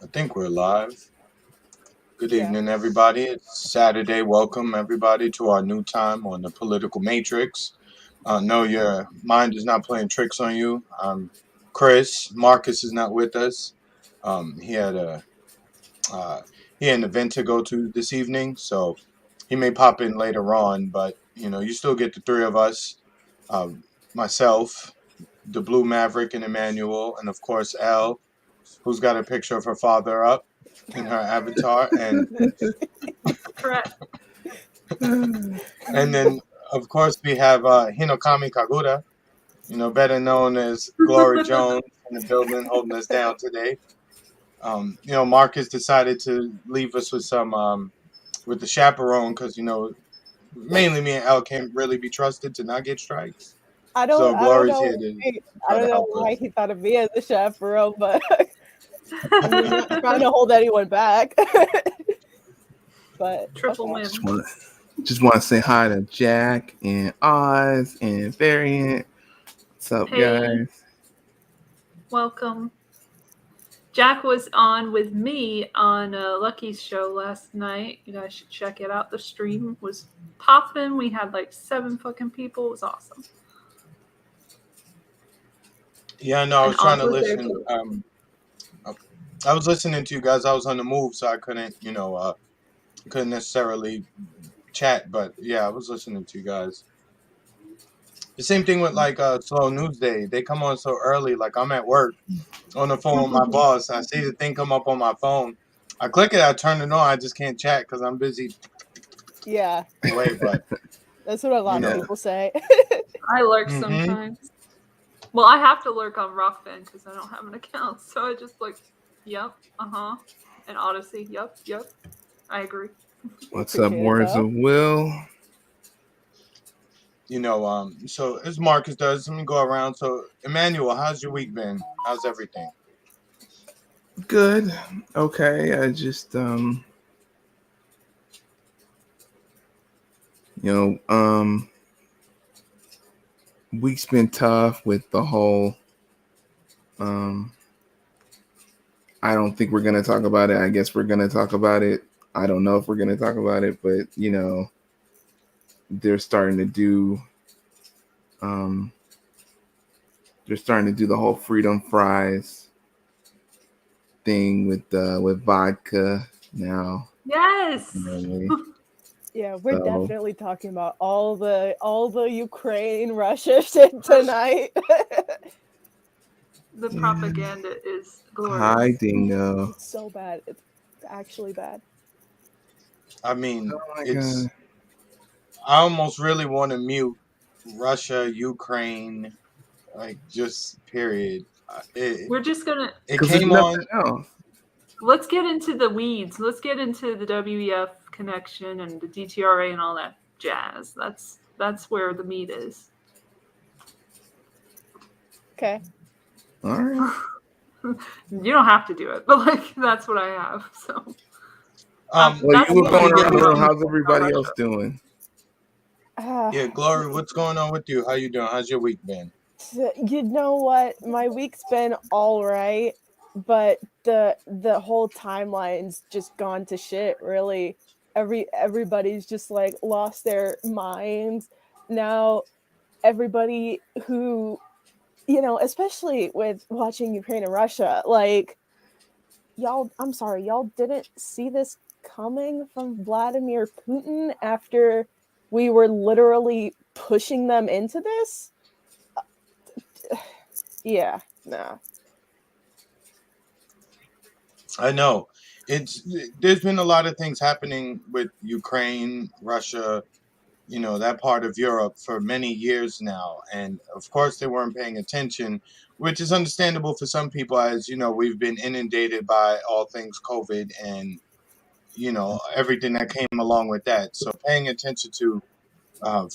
I think we're live. Good Yeah. evening, everybody. It's Saturday. Welcome, everybody, to our new time on the Political Matrix. No, your mind is not playing tricks on you. Chris. Marcus is not with us. He had uh, an event to go to this evening, so he may pop in later on. But you still get the three of us: uh, myself, the Blue Maverick, and Emmanuel, and of course Elle, who's got a picture of her father up in her avatar, and Correct. then of course we have Hinokami Kagura, better known as Glory Jones, in the building holding us down today. Marcus decided to leave us with some with the chaperone because mainly me and Al can't really be trusted to not get strikes. I So don't Glory's know. here to I try don't to know help why us. he thought of me as the chaperone, but I'm not trying to hold anyone back. But Triple okay. win. Just want to say hi to Jack and Oz and Variant. What's up, Hey. guys? Welcome. Jack was on with me on Lucky's show last night. You guys should check it out. The stream was popping. We had like 7 fucking people. It was awesome. Yeah, no, I was And trying to Oz was there listen. too. I was listening to you guys. I was on the move, so I couldn't, couldn't necessarily chat. But yeah, I was listening to you guys. The same thing with like Slow News Day. They come on so early. Like I'm at work on the phone with my boss. I see the thing come up on my phone. I click it. I turn it on. I just can't chat because I'm busy Yeah, away. But that's what a lot You of know. people say. I lurk Mhm. sometimes. Well, I have to lurk on Rockfin because I don't have an account. So I just like, yep, and Odyssey, yep. I agree. What's up, Appreciate it, Words though. of Will? So as Marcus does, let me go around. So Emmanuel, how's your week been? How's everything? Good. Okay. I just week's been tough with the whole I don't think we're gonna talk about it. I guess we're gonna talk about it. I don't know if we're gonna talk about it, but they're starting to do the whole freedom fries thing with vodka now. Yes. Yeah, we're So- definitely talking about all the Ukraine Russia shit tonight. The propaganda is glorious. Hi, Dingo. It's so bad. It's actually bad. I mean, Oh my it's. God. I almost really want to mute Russia, Ukraine, like just period. We're just gonna. It Because there's came nothing on. else. Let's get into the weeds. Let's get into the WEF connection and the DTRA and all that jazz. That's where the meat is. Okay. All right. You don't have to do it, but like that's what I have. So Well, that's you were what going we around the know. room. How's everybody else doing? Yeah, Glory, what's going on with you? How you doing? How's your week been? You know what? My week's been all right, but the whole timeline's just gone to shit, really. Everybody's just like lost their minds. Now everybody who, especially with watching Ukraine and Russia, like I'm sorry, y'all didn't see this coming from Vladimir Putin after we were literally pushing them into this? Yeah, nah. I know. There's been a lot of things happening with Ukraine, Russia, that part of Europe for many years now. And of course, they weren't paying attention, which is understandable for some people, as we've been inundated by all things COVID and, everything that came along with that. So paying attention to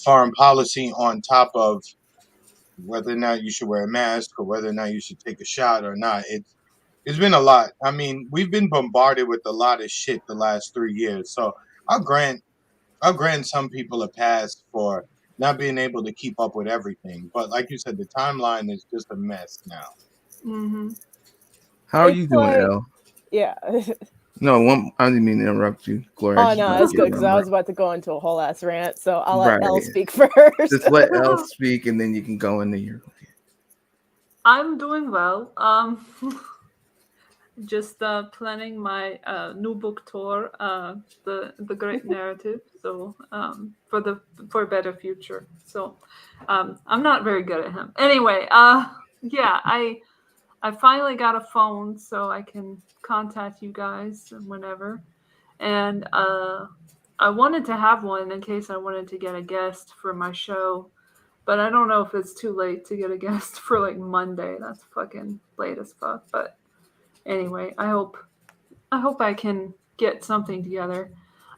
foreign policy on top of whether or not you should wear a mask or whether or not you should take a shot or not. It's been a lot. I mean, we've been bombarded with a lot of shit the last 3 years. So I'll grant some people a pass for not being able to keep up with everything. But like you said, the timeline is just a mess now. Mm-hmm. How are It's you doing, like, Elle? Yeah. No, I didn't mean to interrupt you, Gloria. Oh no, that's good because I was about to go into a whole ass rant. So I'll let Elle speak first. Just let Elle speak, and then you can go into your. I'm doing well. Just planning my new book tour, the Great Narrative. So for a better future. So I'm not very good at him. Anyway, yeah, I finally got a phone so I can contact you guys whenever, and I wanted to have one in case I wanted to get a guest for my show. But I don't know if it's too late to get a guest for like Monday. That's fucking late as fuck. But anyway, I hope I can get something together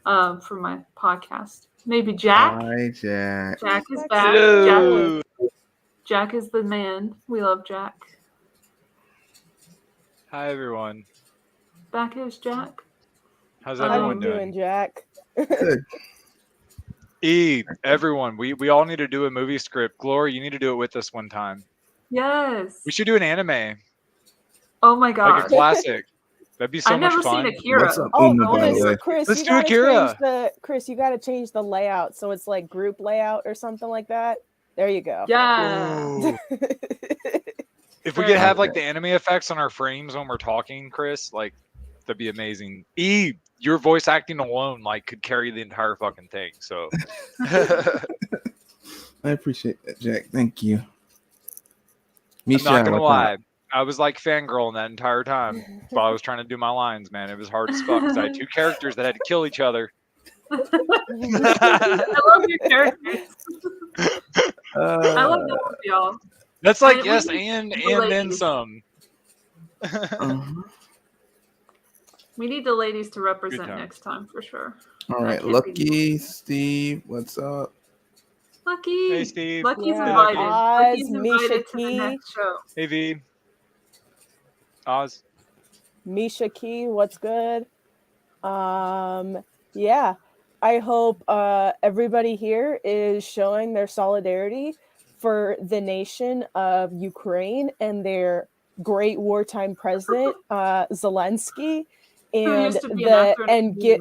for my podcast. Maybe Jack. Hi, Jack. Jack is Jack's back. Hello. Jack is the man. We love Jack. Hi, everyone. Back is Jack. How's How everyone you doing, Jack? Good. Everyone, we all need to do a movie script. Glory, you need to do it with us one time. Yes. We should do an anime, Oh my like god. a classic. That'd be so I've much never fun. seen Akira. What's up, Oh, Uma, by the way? Chris, Let's you do gotta Akira. you gotta change the layout so it's like group layout or something like that. There you go. Yeah. Ooh. If we could have like the anime effects on our frames when we're talking, Chris, like that'd be amazing. Your voice acting alone like could carry the entire fucking thing. So I appreciate that, Jack. Thank you. I'm not gonna what's lie. up? I was like fangirling that entire time while I was trying to do my lines, man. It was hard as fuck because I had two characters that had to kill each other. I love your characters. I love all of y'all. That's like And yes, we and need the then ladies. some. Uh-huh. We need the ladies to represent time. next time for sure. All right, can't Lucky, Steve, what's up? Lucky. Hey, Steve. Lucky's Yeah. invited. Oz, Lucky's Misha invited to the Key. next show. Hey V. Oz. Misha Key, what's good? Yeah. I hope everybody here is showing their solidarity for the nation of Ukraine and their great wartime president, Zelensky, Who and used to be an actor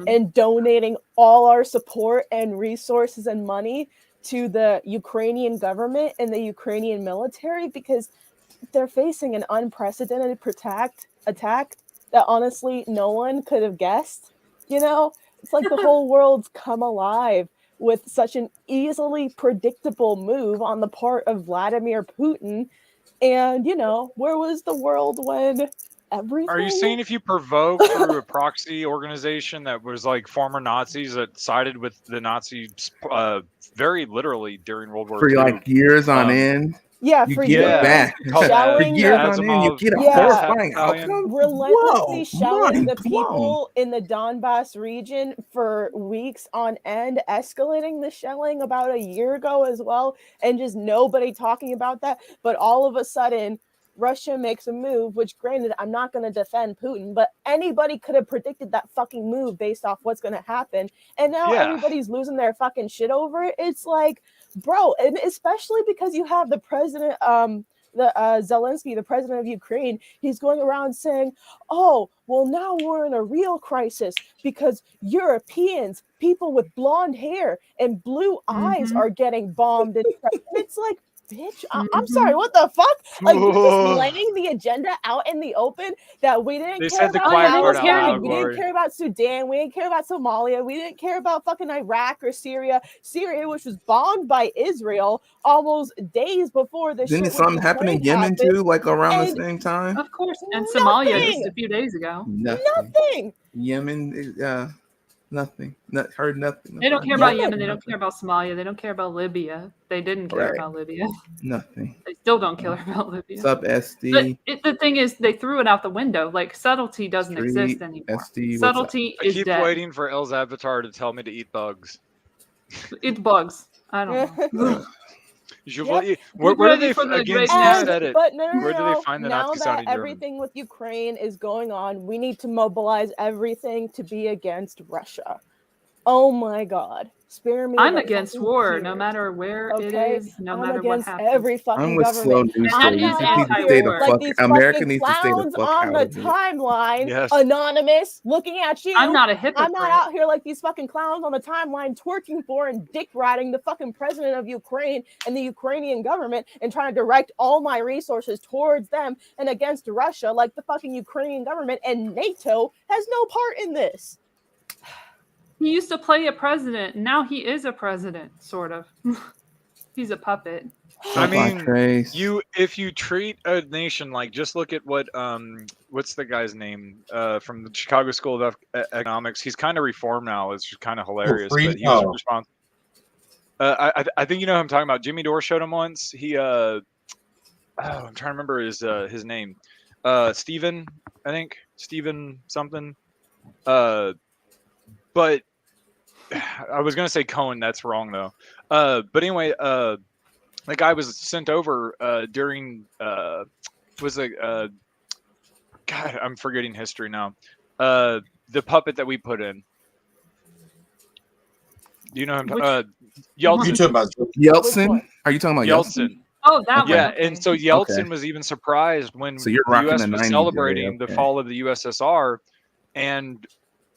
and donating all our support and resources and money to the Ukrainian government and the Ukrainian military because they're facing an unprecedented attack that honestly no one could have guessed. You know, it's like the whole world's come alive with such an easily predictable move on the part of Vladimir Putin. And, you know, where was the world when everything? Are you saying if you provoke through a proxy organization that was like former Nazis that sided with the Nazis very literally during World War For II? like years on end, Yeah, you for get years. it back. Shelling For years the- on end, you get a Yeah. horrifying Battalion. outcome. relentlessly shelling the mind blown. people in the Donbass region for weeks on end, escalating the shelling about a year ago as well, and just nobody talking about that. But all of a sudden, Russia makes a move, which granted, I'm not going to defend Putin, but anybody could have predicted that fucking move based off what's going to happen. And now Yeah. everybody's losing their fucking shit over it. It's like, bro, and especially because you have the president, Zelensky, the president of Ukraine, he's going around saying, oh, well, now we're in a real crisis because Europeans, people with blonde hair and blue eyes are getting bombed. And it's like, bitch, I'm sorry, what the fuck? Like, you're just laying the agenda out in the open that we didn't They care said the about quiet part out Palestine, loud, we Glory. didn't care about Sudan, we didn't care about Somalia, we didn't care about fucking Iraq or Syria, which was bombed by Israel almost days before this Didn't shit something with happen in Ukraine Yemen happened. too, like around And- the same time? Of course. And Somalia Nothing. just a few days ago. Nothing. Yemen, nothing. Heard nothing. They don't care Yemen. about Yemen. They don't care about Somalia. They don't care about Libya. They didn't care Right. about Libya. Nothing. They still don't care about Libya. What's up, SD? But the thing is, they threw it out the window. Like, subtlety doesn't Street, exist anymore. SD, what's up? Subtlety I is keep dead. waiting for Elle's avatar to tell me to eat bugs. Eat bugs. I don't know. Usually, Get where do ready they for the again? great Steve narrative. said it. But no, Where do they find the now Nazi that sounding German? everything with Ukraine is going on, we need to mobilize everything to be against Russia. Oh my God. Spare me. I'm the against fucking war, no tears. matter where it Okay, is, no I'm matter what against happens. every fucking I'm with government. slow news And I'm I'm stories. not You out need to here stay the anti-war. like fuck. these America fucking needs to stay the clowns fuck on out the of it. timeline, Yes. anonymous, looking at you. I'm not a I'm hypocrite. not out here like these fucking clowns on the timeline twerking for and dick riding the fucking president of Ukraine and the Ukrainian government and trying to direct all my resources towards them and against Russia like the fucking Ukrainian government, and NATO has no part in this. He used to play a president, and now he is a president, sort of. He's a puppet. I mean, Trace. if you treat a nation like, just look at what what's the guy's name from the Chicago School of Economics. He's kind of reformed now. It's just kind of hilarious, but he was responsible. I think you know who I'm talking about. Jimmy Dore showed him once. He I'm trying to remember his name. Steven, I think. Steven something. But I was gonna say Cohen. That's wrong though. But anyway, the guy was sent over during was a God. I'm forgetting history now. The puppet that we put in. Do you know him? Yeltsin. You talking about Yeltsin? Are you talking about Yeltsin? Oh, that Yeah, one. Okay. and so Yeltsin was even surprised when So you're the rocking U.S. the was 90s celebrating area, the okay. fall of the USSR. And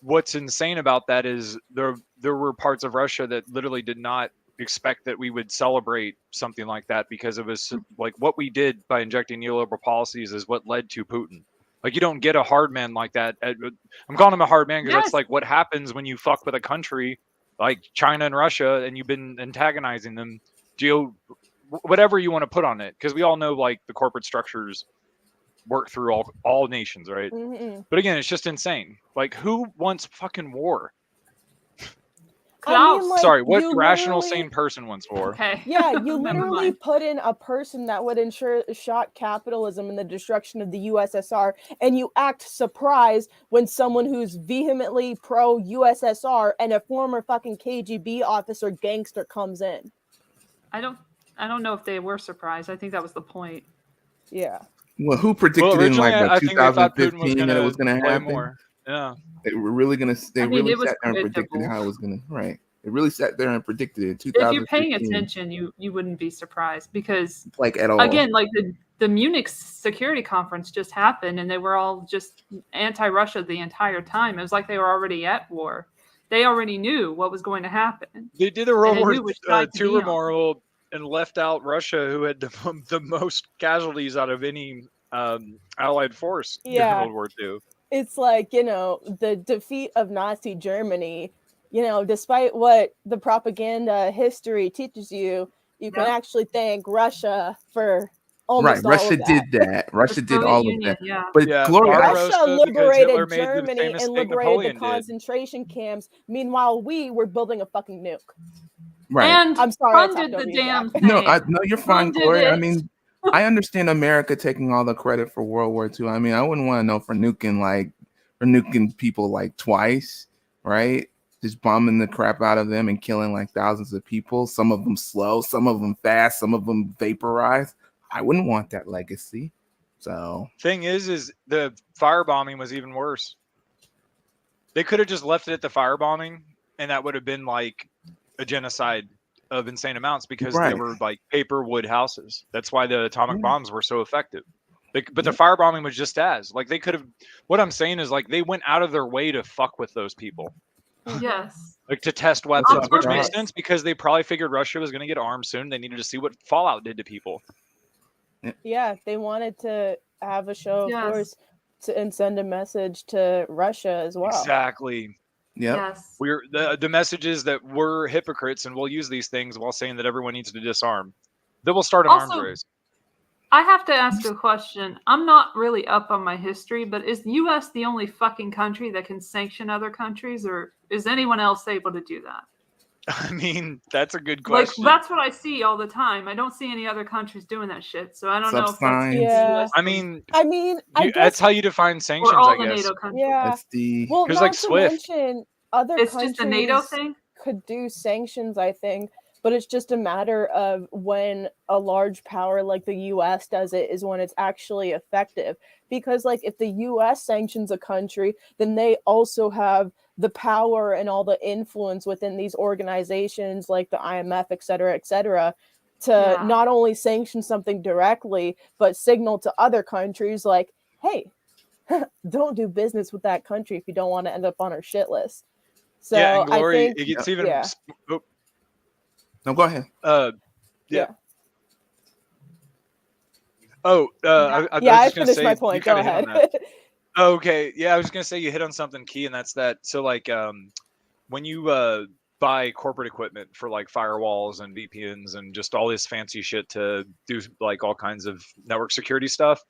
what's insane about that is there were parts of Russia that literally did not expect that we would celebrate something like that, because it was like what we did by injecting neoliberal policies is what led to Putin. Like, you don't get a hard man like that. I'm calling him a hard man because Yes. that's like what happens when you fuck with a country like China and Russia and you've been antagonizing them. Whatever you want to put on it, because we all know like the corporate structures work through all nations, right? Mm-hmm. But again, it's just insane. Like, who wants fucking war? Klaus. like, Sorry, what you rational, literally- sane person wants war? Okay. Yeah, you Never literally mind. put in a person that would ensure shock capitalism and the destruction of the USSR, and you act surprised when someone who's vehemently pro USSR and a former fucking KGB officer gangster comes in. I don't know if they were surprised. I think that was the point. Yeah. Well, who predicted in originally, like I think they thought Putin was 2015 that it was going to play happen? more. Yeah. They were really going to. They I mean, really it was sat there and predicted predictable. how it was going to. Right. They really sat there and predicted it. If 2015. you're paying attention, you wouldn't be surprised, because Like at all. again, like the Munich Security Conference just happened, and they were all just anti-Russia the entire time. It was like they were already at war. They already knew what was going to happen. They did a World they War knew which side to II be on. memorial and left out Russia, who had the most casualties out of any Allied force Yeah. during World War II. It's like, the defeat of Nazi Germany, despite what the propaganda history teaches you, you can actually thank Russia for almost all Russia of that. did that. Russia did Soviet all Union, of that. yeah. But Yeah, Gloria, Barbarossa, Russia because Hitler liberated made the Germany same and mistake liberated Napoleon the did. concentration camps. Meanwhile, we were building a fucking nuke. right? And I'm sorry, I funded talked the over you, damn Jack. thing. No, you're fine, Funded Gloria. I it. mean, I understand America taking all the credit for World War II. I mean, I wouldn't want to know for nuking people like twice, right? Just bombing the crap out of them and killing like thousands of people. Some of them slow, some of them fast, some of them vaporized. I wouldn't want that legacy. So Thing is the firebombing was even worse. They could have just left it at the firebombing, and that would have been like a genocide of insane amounts, because they were like paper wood houses. That's why the atomic bombs were so effective. But the firebombing was just as like they could have. What I'm saying is, like, they went out of their way to fuck with those people, Yes. like to test weapons, On which makes purpose. sense because they probably figured Russia was going to get armed soon. They needed to see what Fallout did to people. Yeah, they wanted to have a show of Yes. force and send a message to Russia as well. Exactly. yeah. Yes. We're the message is that we're hypocrites and we'll use these things while saying that everyone needs to disarm. Then we'll start an arms Also, race. I have to ask a question. I'm not really up on my history, but is the U.S. the only fucking country that can sanction other countries, or is anyone else able to do that? I mean, that's a good question. Like, that's what I see all the time. I don't see any other countries doing that shit, so I don't know if that's Subsigns. the Yeah. US I mean, I guess that's how you define sanctions, or all I the guess. NATO countries. yeah. That's the Well, There's not like to SWIFT. mention other It's countries just a NATO thing. could do sanctions, I think, but it's just a matter of when a large power like the US does it is when it's actually effective. Because like if the US sanctions a country, then they also have the power and all the influence within these organizations like the IMF, et cetera, to not only sanction something directly, but signal to other countries like, hey, don't do business with that country if you don't want to end up on our shit list. So yeah, and Glory, I think it gets even. Yeah. Oh, No, go ahead. Yeah. Oh, I was just gonna finished say, my point. Go ahead. Okay, yeah, I was just gonna say you hit on something key, and that's that. So like, when you buy corporate equipment for like firewalls and VPNs and just all this fancy shit to do like all kinds of network security stuff,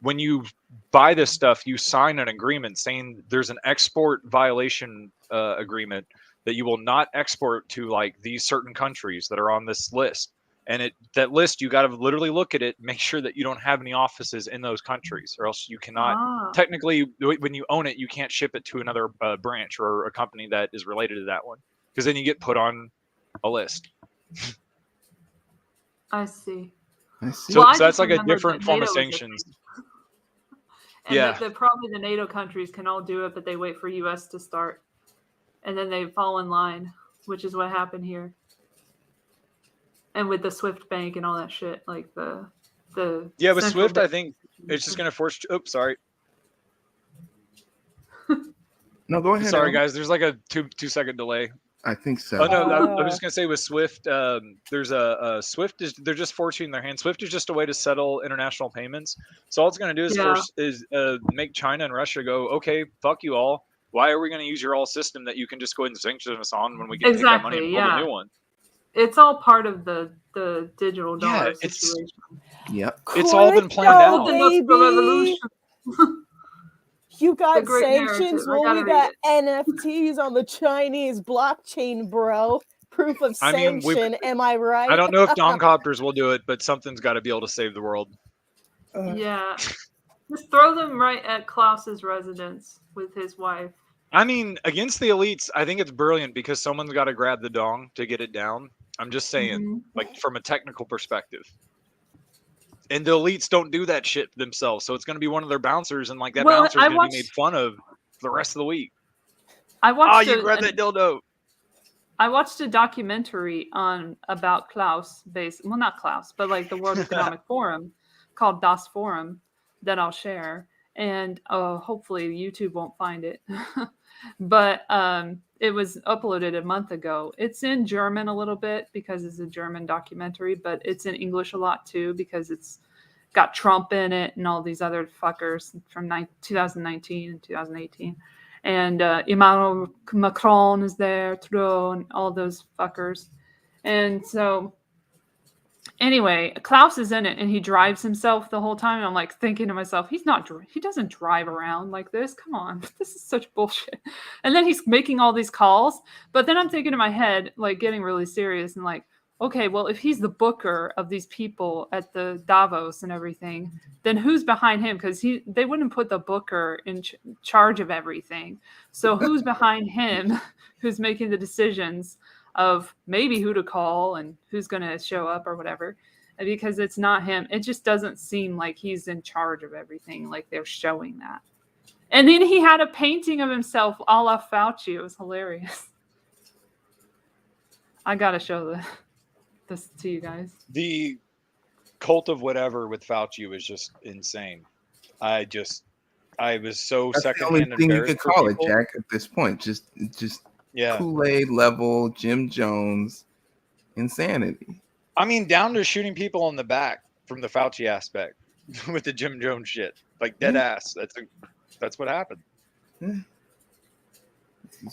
when you buy this stuff, you sign an agreement saying there's an export violation agreement that you will not export to like these certain countries that are on this list. And that list, you got to literally look at it, make sure that you don't have any offices in those countries, or else you cannot. Technically, when you own it, you can't ship it to another branch or a company that is related to that one, because then you get put on a list. I see. So that's like a different form of sanctions. And that probably the NATO countries can all do it, but they wait for US to start, and then they fall in line, which is what happened here. And with the Swift bank and all that shit, like the with Swift, I think it's just gonna force. Oops, sorry. No, go ahead. Sorry, guys. There's like a 2-second delay. I think so. Oh no, I was just gonna say with Swift, there's a Swift they're just forcing their hand. Swift is just a way to settle international payments. So all it's gonna do is make China and Russia go, okay, fuck you all. Why are we gonna use your all system that you can just go ahead and sanction us on when we get to take our money and build a new one? It's all part of the digital dollar situation. It's all been planned out. Baby. You got sanctions, well, we got NFTs on the Chinese blockchain, bro. Proof of sanction, am I right? I don't know if Domcopters will do it, but something's got to be able to save the world. Yeah. Just throw them right at Klaus's residence with his wife. I mean, against the elites, I think it's brilliant because someone's got to grab the dong to get it down. I'm just saying, like from a technical perspective. And the elites don't do that shit themselves, so it's going to be one of their bouncers, and like that bouncer is going to be made fun of the rest of the week. You grabbed that dildo. I watched a documentary about Klaus, not Klaus, but like the World Economic Forum, called Das Forum, that I'll share, and hopefully YouTube won't find it. But it was uploaded a month ago. It's in German a little bit because it's a German documentary, but it's in English a lot too because it's got Trump in it and all these other fuckers from 2019 and 2018. And Emmanuel Macron is there, Trudeau, and all those fuckers. And so anyway, Klaus is in it and he drives himself the whole time. And I'm like thinking to myself, he doesn't drive around like this. Come on, this is such bullshit. And then he's making all these calls. But then I'm thinking in my head, like getting really serious and like, okay, well, if he's the booker of these people at the Davos and everything, then who's behind him? Because they wouldn't put the booker in charge of everything. So who's behind him? Who's making the decisions of maybe who to call and who's going to show up or whatever? Because it's not him. It just doesn't seem like he's in charge of everything, like they're showing that. And then he had a painting of himself a la Fauci. It was hilarious. I got to show this to you guys. The cult of whatever with Fauci was just insane. I was so That's second. The only thing you could call it, Jack, at this point. Just Kool-Aid level Jim Jones insanity. I mean, down to shooting people in the back from the Fauci aspect with the Jim Jones shit, like dead ass. That's what happened. Yeah.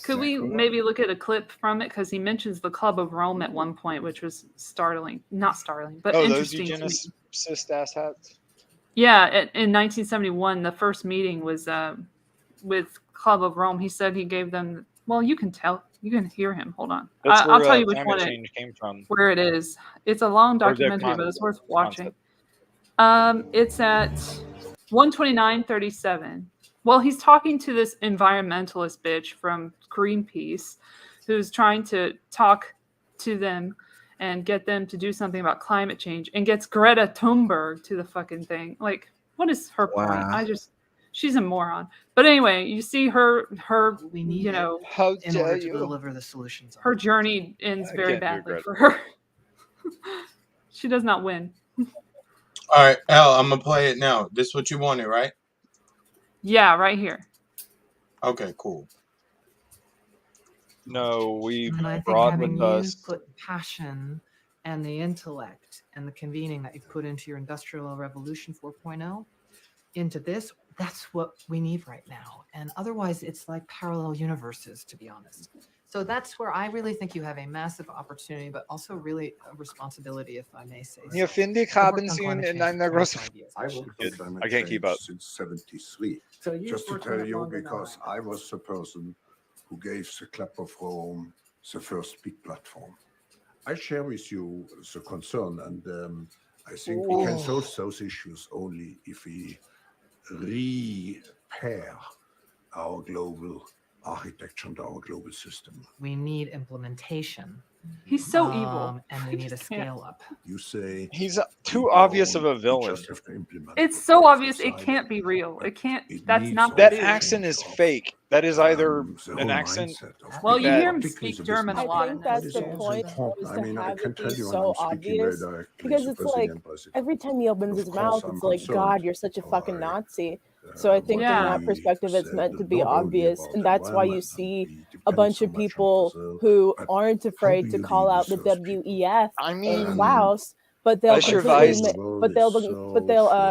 Could we maybe look at a clip from it? Because he mentions the Club of Rome at one point, which was startling. Not startling, but interesting. Those eugenicist ass hats? Yeah, in 1971, the first meeting was with Club of Rome. He said he gave them, well, you can tell. You can hear him. Hold on. I'll tell you which one came from. Where it is. It's a long documentary, but it's worth watching. It's at 129:37. Well, he's talking to this environmentalist bitch from Greenpeace who's trying to talk to them and get them to do something about climate change and gets Greta Thunberg to the fucking thing. Like, what is her point? she's a moron. But anyway, you see her We need you know, How in dare order to you? deliver the solutions. her journey ends I very can't do badly credit. for her. She does not win. All right, Al, I'm gonna play it now. This is what you wanted, right? Yeah, right here. Okay, cool. No, we And I think brought having with you us. put passion and the intellect and the convening that you put into your Industrial Revolution 4.0 into this, that's what we need right now. And otherwise, it's like parallel universes, to be honest. So that's where I really think you have a massive opportunity, but also really a responsibility, if I may say Wir so. finde ich I've haben worked on sie climate in change for einer großen. 25 years, I actually. worked on climate I can't keep change up. since 73. So you've Just to worked on tell it you, longer than because I I have. was the person who gave the Club of Rome the first big platform. I share with you the concern, and I think we can solve those issues only if we repair our global architecture and our global system. We need implementation. He's so evil. And we need a just can't. scale up. You say He's too we obvious of don't, a we villain. just have to implement It's what so we have obvious it decided. can't be real. It can't. It That's needs not a That the change accent is of, fake. That is either the an whole accent. mindset of Well, you people, hear him particularly speak the German a business lot I in think this. that's What is the also point, important. is I to mean, I have can it tell be you, and so I'm speaking very obvious, directly because to it's like President President. every time he opens Of his course, mouth, I'm it's like, concerned God, you're such a fucking by, Nazi. So I think from Yeah. that perspective, it's said meant to be not only obvious, about and that's why you environment, and see we a depend bunch so of much on people Brazil, who but aren't how afraid do to you call deal out with the those people? WEF I and mean, Klaus, but they'll Escher completely Weiss. The world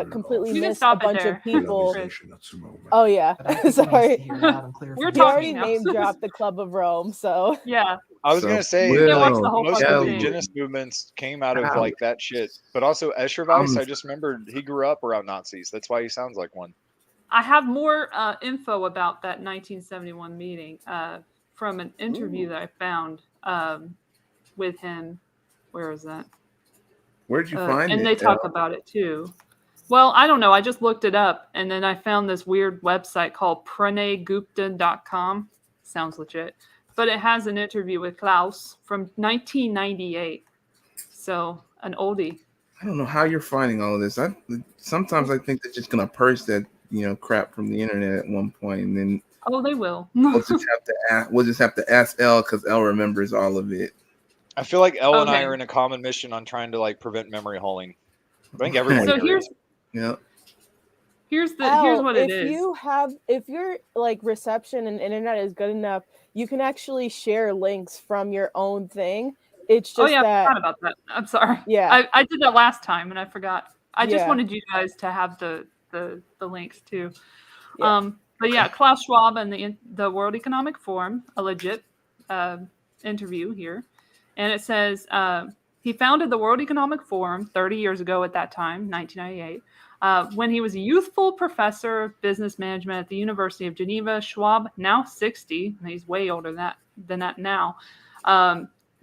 is completely You can miss a stop it bunch there. of people. polarization at the moment. Oh yeah, But I think he needs to sorry. hear loud and clear We're from He the already talking now. name dropped the Club of Rome, so Yeah. I was So gonna say, You can't watch like the whole most fucking of the thing. eugenist movements came out of Ow. like that shit. But also Escher Weiss, I'm- I just remembered he grew up around Nazis. That's why he sounds like one. I have more info about that 1971 meeting from an interview that I found with him. Where is that? Where'd you find and it? they talk Elle? about it too. Well, I don't know. I just looked it up, and then I found this weird website called pranegupta.com. Sounds legit. But it has an interview with Klaus from 1998. So, an oldie. I don't know how you're finding all of this. Sometimes I think they're just gonna purge that crap from the internet at one point, and then Oh, they will. we'll just have to ask Elle, because Elle remembers all of it. I feel like Elle and I Okay. are in a common mission on trying to like prevent memory holing. I think everyone So here is. Yeah. here's Al, what it if is. if your like reception and internet is good enough, you can actually share links from your own thing. It's just Oh yeah, I that forgot about that. I'm sorry. Yeah. I did that last time and I forgot. I just Yeah. wanted you guys to have the links too. Yeah. But yeah, Klaus Schwab and the World Economic Forum, a legit interview here, and it says he founded the World Economic Forum 30 years ago at that time, 1998. When he was a youthful professor of business management at the University of Geneva, Schwab, now 60, and he's way older than that now,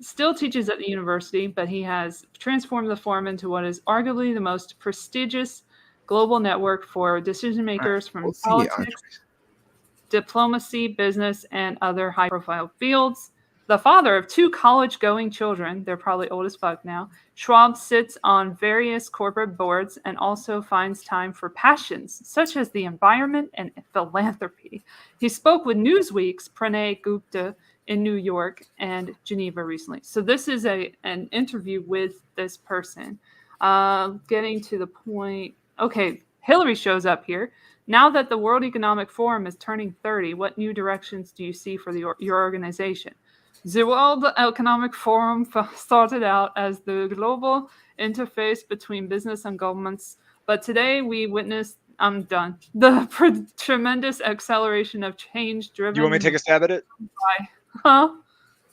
still teaches at the university, but he has transformed the forum into what is arguably the most prestigious global network for decision makers from We'll see, politics, Andres. diplomacy, business, and other high-profile fields. The father of 2 college-going children, they're probably old as fuck now, Schwab sits on various corporate boards and also finds time for passions such as the environment and philanthropy. He spoke with Newsweek's Pranay Gupta in New York and Geneva recently. So this is an interview with this person. Getting to the point. Okay, Hillary shows up here. Now that the World Economic Forum is turning 30, what new directions do you see for your organization? The World Economic Forum started out as the global interface between business and governments, but today we witnessed, I'm done, the tremendous acceleration of change driven. You want me to take a stab at it? by, huh?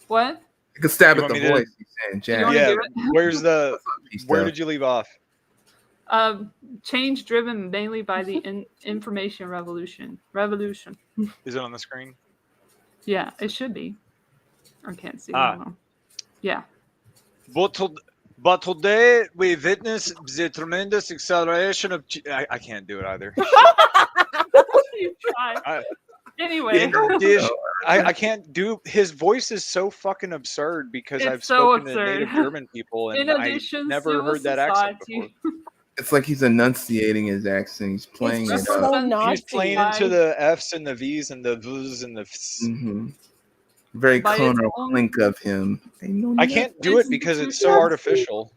What? You can stab You at the want me to- voice. He's saying, You Jack. wanna Yeah. do it? Where's the? He's Where tough. did you leave off? Change driven mainly by the information revolution. Is it on the screen? Yeah, it should be. I can't see. Ah. Hold on. Yeah. But today we witness the tremendous acceleration of. I can't do it either. You try. I- Anyway. I can't do. His voice is so fucking absurd because It's I've so spoken to absurd. native German people and In I addition, never civil heard that accent society. before. It's like he's enunciating his accent. He's playing just it up. so He's Nazi. He's playing into the F's and the V's and the V's and the F's. Mm-hmm. Very By its Conor own- Clink of him. I can't do it because it's so artificial.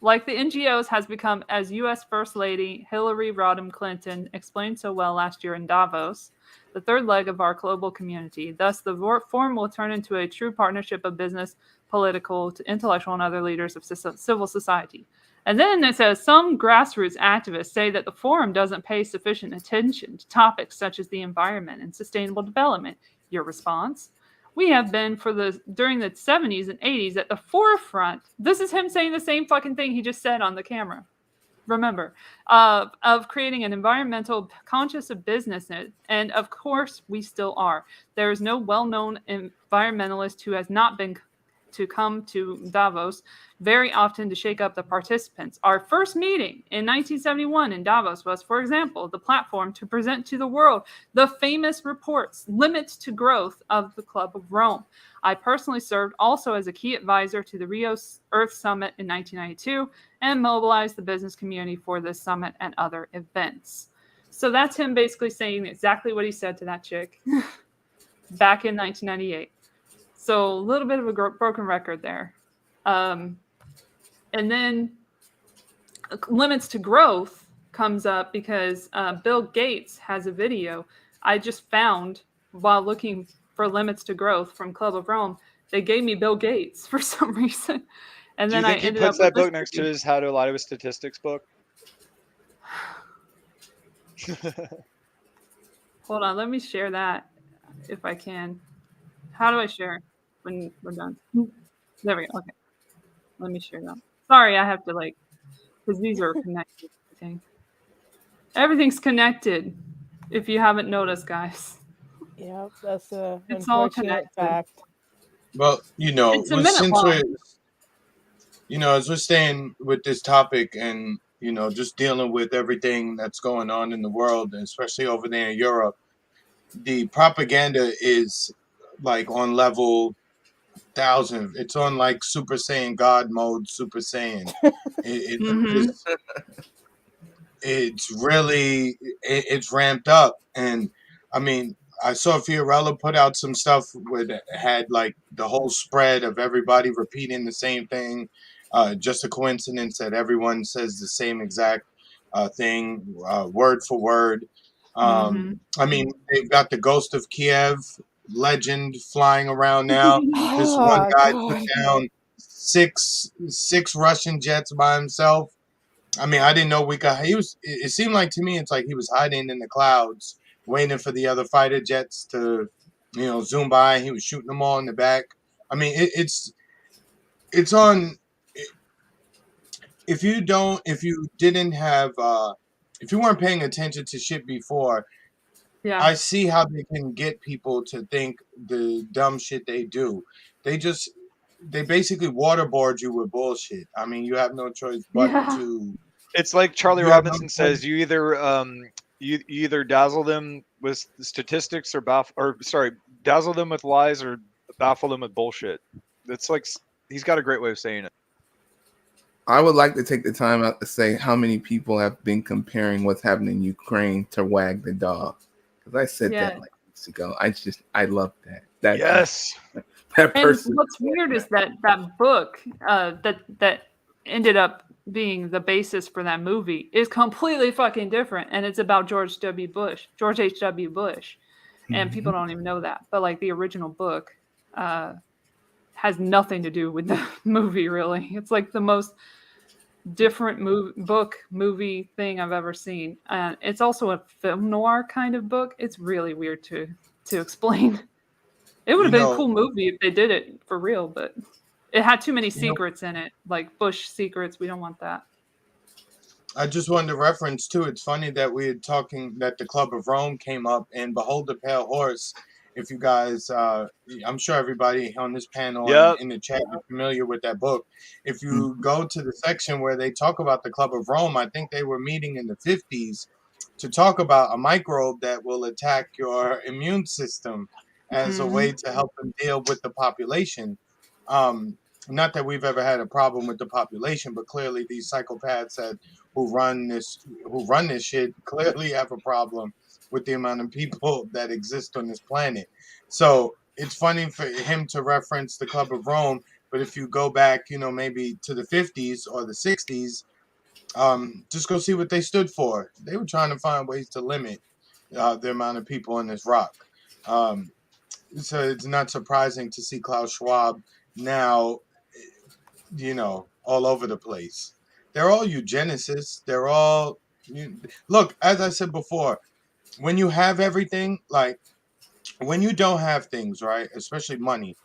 Like the NGOs has become, as U.S. First Lady Hillary Rodham Clinton explained so well last year in Davos, the third leg of our global community. Thus, the forum will turn into a true partnership of business, political, intellectual, and other leaders of civil society. And then it says some grassroots activists say that the forum doesn't pay sufficient attention to topics such as the environment and sustainable development. Your response? We have been during the 70s and 80s at the forefront. This is him saying the same fucking thing he just said on the camera. Remember, of creating an environmental conscious of business. And of course, we still are. There is no well-known environmentalist who has not been to come to Davos very often to shake up the participants. Our first meeting in 1971 in Davos was, for example, the platform to present to the world the famous reports, Limits to Growth of the Club of Rome. I personally served also as a key advisor to the Rio Earth Summit in 1992 and mobilized the business community for this summit and other events. So that's him basically saying exactly what he said to that chick back in 1998. So a little bit of a broken record there. And then Limits to Growth comes up because Bill Gates has a video I just found while looking for Limits to Growth from Club of Rome. They gave me Bill Gates for some reason. And Do you then think I he ended puts up that book next to his How to Lie to His Statistics book? Hold on, let me share that if I can. How do I share when we're done? There we go. Okay. Let me share that. Sorry, I have to because these are connected. I think everything's connected. If you haven't noticed, guys. Yeah, that's a It's all unfortunate connected. fact. Well, It's a minute long. As we're staying with this topic and, just dealing with everything that's going on in the world, especially over there in Europe, the propaganda is like on level 1,000. It's on like Super Saiyan God mode, Super Saiyan. It's really, it's ramped up. And I mean, I saw Fiorella put out some stuff where it had like the whole spread of everybody repeating the same thing. Just a coincidence that everyone says the same exact thing, word for word. I mean, they've got the Ghost of Kiev legend flying around now. This one guy took down six Russian jets by himself. I mean, I didn't know it seemed like to me, it's like he was hiding in the clouds, waiting for the other fighter jets to, zoom by. He was shooting them all in the back. I mean, it's on. If you weren't paying attention to shit before, Yeah. I see how they can get people to think the dumb shit they do. They basically waterboard you with bullshit. I mean, you have no choice but to. It's like Charlie Robinson says: you either dazzle them with statistics or dazzle them with lies or baffle them with bullshit. It's like he's got a great way of saying it. I would like to take the time out to say how many people have been comparing what's happening in Ukraine to Wag the Dog. Because I said that like weeks ago. I love that. Yes. That person. And what's weird is that book that ended up being the basis for that movie is completely fucking different, and it's about George H.W. Bush, and people don't even know that. But like the original book has nothing to do with the movie. Really, it's like the most different movie thing I've ever seen. It's also a film noir kind of book. It's really weird to explain. It would have been a cool movie if they did it for real, but it had too many secrets in it, like Bush secrets. We don't want that. I just wanted to reference too. It's funny that we had talking that the Club of Rome came up, and Behold the Pale Horse. If you guys, I'm sure everybody on this panel and in the chat is familiar with that book. If you go to the section where they talk about the Club of Rome, I think they were meeting in the 50s to talk about a microbe that will attack your immune system as a way to help them deal with the population. not that we've ever had a problem with the population, but clearly these psychopaths who run this shit clearly have a problem with the amount of people that exist on this planet. So it's funny for him to reference the Club of Rome, but if you go back, maybe to the 50s or the 60s, just go see what they stood for. They were trying to find ways to limit the amount of people in this rock. So it's not surprising to see Klaus Schwab now, all over the place. They're all eugenicists. They're all look, as I said before, when you have everything, like when you don't have things, right? Especially money,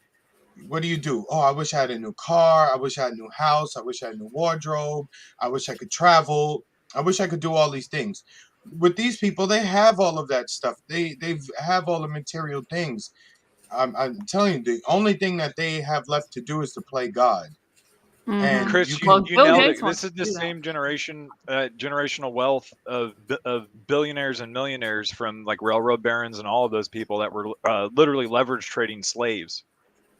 what do? Oh, I wish I had a new car. I wish I had a new house. I wish I had a new wardrobe. I wish I could travel. I wish I could do all these things. With these people, they have all of that stuff. They have all the material things. I'm telling you, the only thing that they have left to do is to play God. And Chris, you nailed it. This is the same generational wealth of billionaires and millionaires from like railroad barons and all of those people that were literally leverage trading slaves.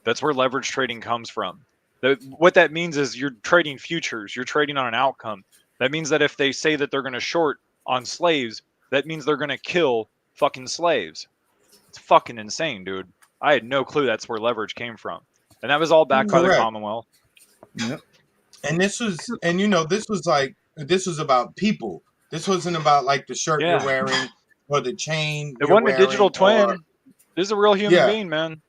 That's where leverage trading comes from. What that means is you're trading futures. You're trading on an outcome. That means that if they say that they're going to short on slaves, that means they're going to kill fucking slaves. It's fucking insane, dude. I had no clue that's where leverage came from. And that was all backed by the Commonwealth. Yep. And this was about people. This wasn't about like the shirt you're wearing or the chain. It wasn't a digital twin. This is a real human being, man.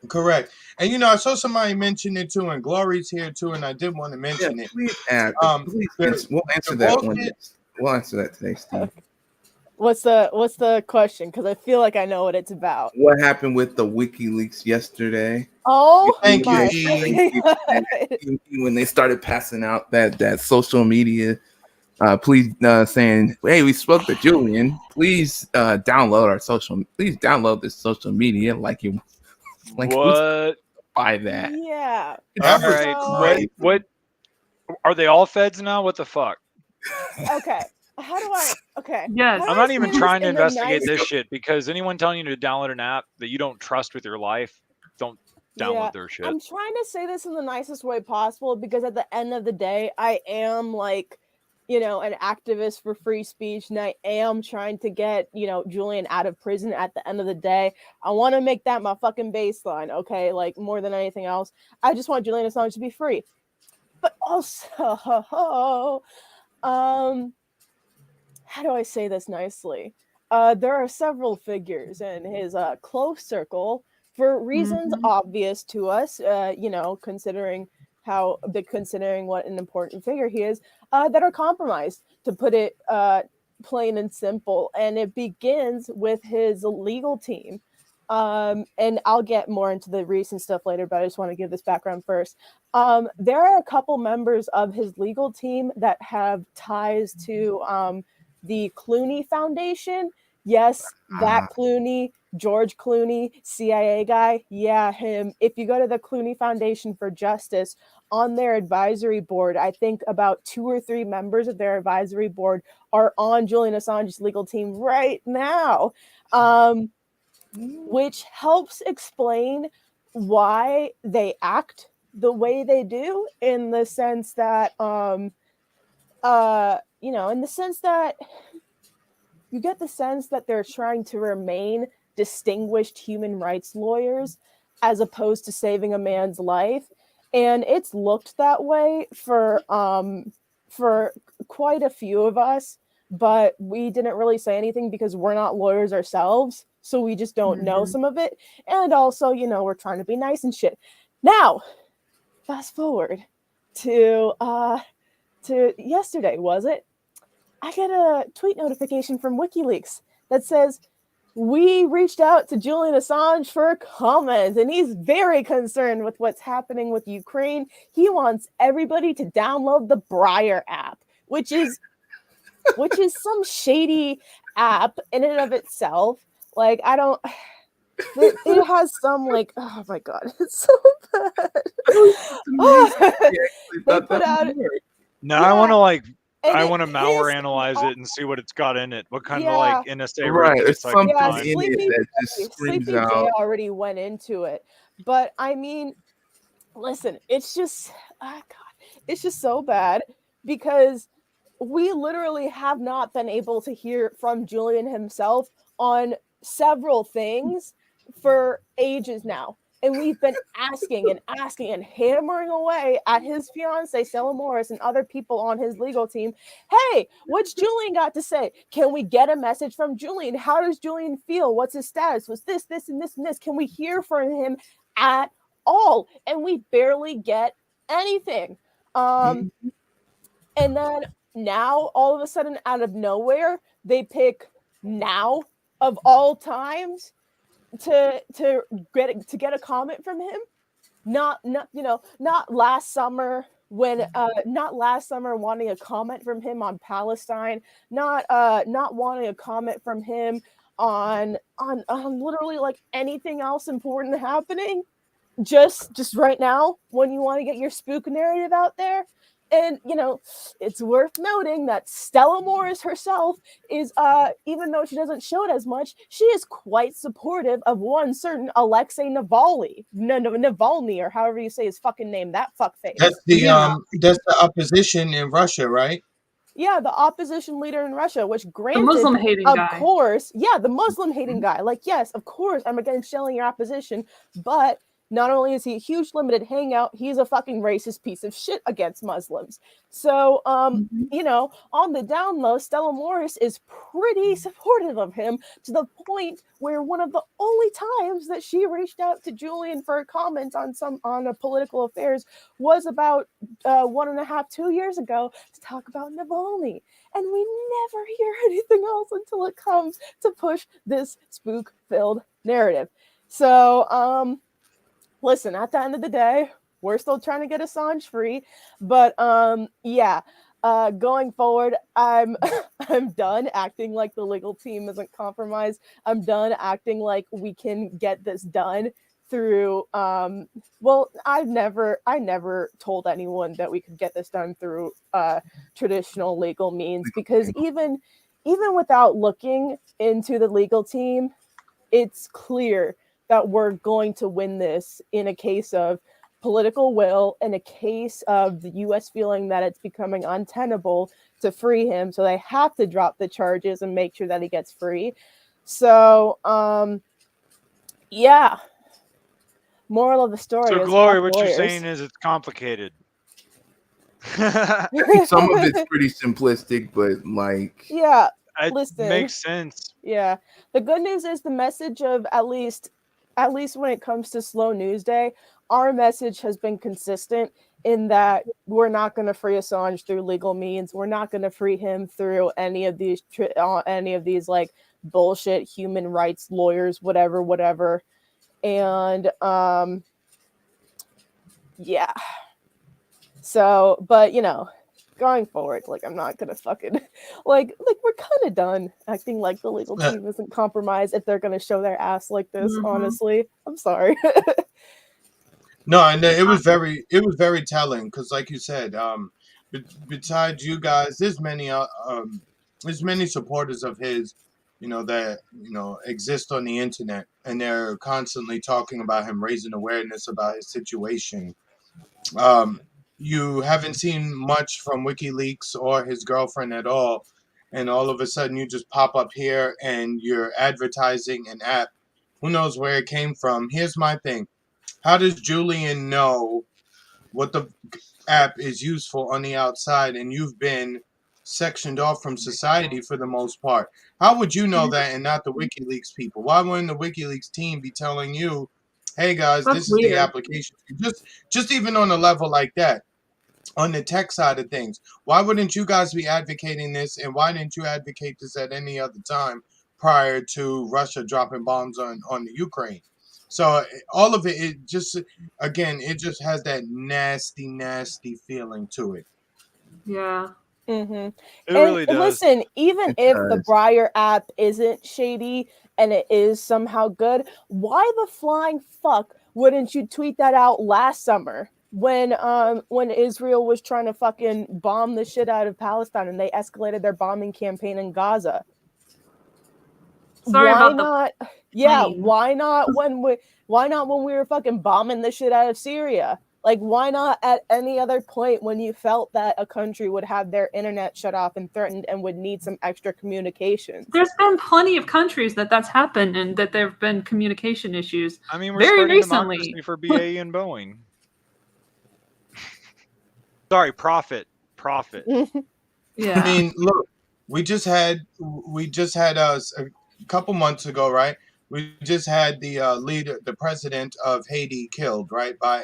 Correct. And I saw somebody mention it too, and Glory's here too, and I did want to mention it. Please we'll answer that one. We'll answer that today, Steve. What's the question? Because I feel like I know what it's about. What happened with the WikiLeaks yesterday? Oh, thank you. When they started passing out that social media, please saying, "Hey, we spoke to Julian. Please Please download this social media what? Buy that? Yeah. All right. What? Are they all feds now? What the fuck? Okay. How do I? Okay. Yes. I'm not even trying to investigate this shit because anyone telling you to download an app that you don't trust with your life, don't download their shit. I'm trying to say this in the nicest way possible because at the end of the day, I am like, an activist for free speech, and I am trying to get, Julian out of prison at the end of the day. I want to make that my fucking baseline, okay? Like, more than anything else. I just want Julian Assange to be free. But also, how do I say this nicely? There are several figures in his close circle for reasons obvious to us, considering what an important figure he is, that are compromised, to put it plain and simple. And it begins with his legal team. And I'll get more into the recent stuff later, but I just want to give this background first. There are a couple members of his legal team that have ties to the Clooney Foundation. Yes, that Clooney, George Clooney, CIA guy. Yeah, him. If you go to the Clooney Foundation for Justice, on their advisory board, I think about 2 or 3 members of their advisory board are on Julian Assange's legal team right now, which helps explain why they act the way they do, in the sense that, you get the sense that they're trying to remain distinguished human rights lawyers as opposed to saving a man's life. And it's looked that way for quite a few of us, but we didn't really say anything because we're not lawyers ourselves, so we just don't know some of it. And also, we're trying to be nice and shit. Now, fast forward to yesterday, was it? I get a tweet notification from WikiLeaks that says, we reached out to Julian Assange for a comment, and he's very concerned with what's happening with Ukraine. He wants everybody to download the Briar app, which is some shady app in and of itself. Like, it has some, like, oh my God, it's so bad. They put out. No, yeah. I want to malware analyze it and see what it's got in it. What kind of like NSA it's something in it that just Sleepy J already went into it. But I mean, listen, it's just, God, it's just so bad because we literally have not been able to hear from Julian himself on several things for ages now. And we've been asking and hammering away at his fiance, Stella Morris, and other people on his legal team. Hey, what's Julian got to say? Can we get a message from Julian? How does Julian feel? What's his status? Was this, and this, and this? Can we hear from him at all? And we barely get anything. And then now, all of a sudden, out of nowhere, they pick now of all times to get a comment from him. Not last summer when not last summer wanting a comment from him on Palestine, not wanting a comment from him on literally like anything else important happening. Just right now when you want to get your spook narrative out there. And it's worth noting that Stella Morris herself is even though she doesn't show it as much, she is quite supportive of one certain Alexei Navalny, or however you say his fucking name, that fuckface. That's the opposition in Russia, right? Yeah, the opposition leader in Russia, which granted, the Muslim hating of guy. course, yeah, the Muslim hating guy. Like, yes, of course, I'm against shelling your opposition, but not only is he a huge limited hangout, he's a fucking racist piece of shit against Muslims. So, on the down low, Stella Morris is pretty supportive of him to the point where one of the only times that she reached out to Julian for a comment on a political affairs was about 2 years ago to talk about Navalny. And we never hear anything else until it comes to push this spook-filled narrative. So, listen, at the end of the day, we're still trying to get Assange free, but going forward, I'm done acting like the legal team isn't compromised. I'm done acting like we can get this done through I never told anyone that we could get this done through traditional legal means, because even without looking into the legal team, it's clear that we're going to win this in a case of political will, in a case of the U.S. feeling that it's becoming untenable to free him. So they have to drop the charges and make sure that he gets free. So, yeah. Moral of the story So, is Glory, what lawyers. you're saying is it's complicated. Some of it's pretty simplistic, but like, yeah, it makes sense. Yeah. The good news is the message of at least when it comes to Slow News Day, our message has been consistent in that we're not going to free Assange through legal means. We're not going to free him through any of these like bullshit human rights lawyers, whatever. And yeah. So, but going forward, like, I'm not gonna fucking like we're kind of done acting like the legal team isn't compromised if they're gonna show their ass like this. Honestly, I'm sorry. No, and it was very telling because, like you said, besides you guys, there's many supporters of his, that exist on the internet, and they're constantly talking about him, raising awareness about his situation. You haven't seen much from WikiLeaks or his girlfriend at all, and all of a sudden you just pop up here and you're advertising an app. Who knows where it came from? Here's my thing. How does Julian know what the app is useful on the outside, and you've been sectioned off from society for the most part? How would you know that and not the WikiLeaks people? Why wouldn't the WikiLeaks team be telling you, hey guys, this is the application? Just even on a level like that, on the tech side of things, why wouldn't you guys be advocating this, and why didn't you advocate this at any other time prior to Russia dropping bombs on the Ukraine? So all of it just has that nasty feeling to it. Yeah. Mm-hmm. It really does. Listen, even if the Briar app isn't shady and it is somehow good, why the flying fuck wouldn't you tweet that out last summer when Israel was trying to fucking bomb the shit out of Palestine and they escalated their bombing campaign in Gaza? Sorry why about not? Yeah, why not when we were fucking bombing the shit out of Syria? Like, why not at any other point when you felt that a country would have their internet shut off and threatened and would need some extra communications? There's been plenty of countries that's happened and that there have been communication issues. I mean, we're very spreading recently democracy for BAE and Boeing. Sorry, profit. Yeah. I mean, look, we just had us a couple months ago, right? We just had the leader, the president of Haiti, killed, right, by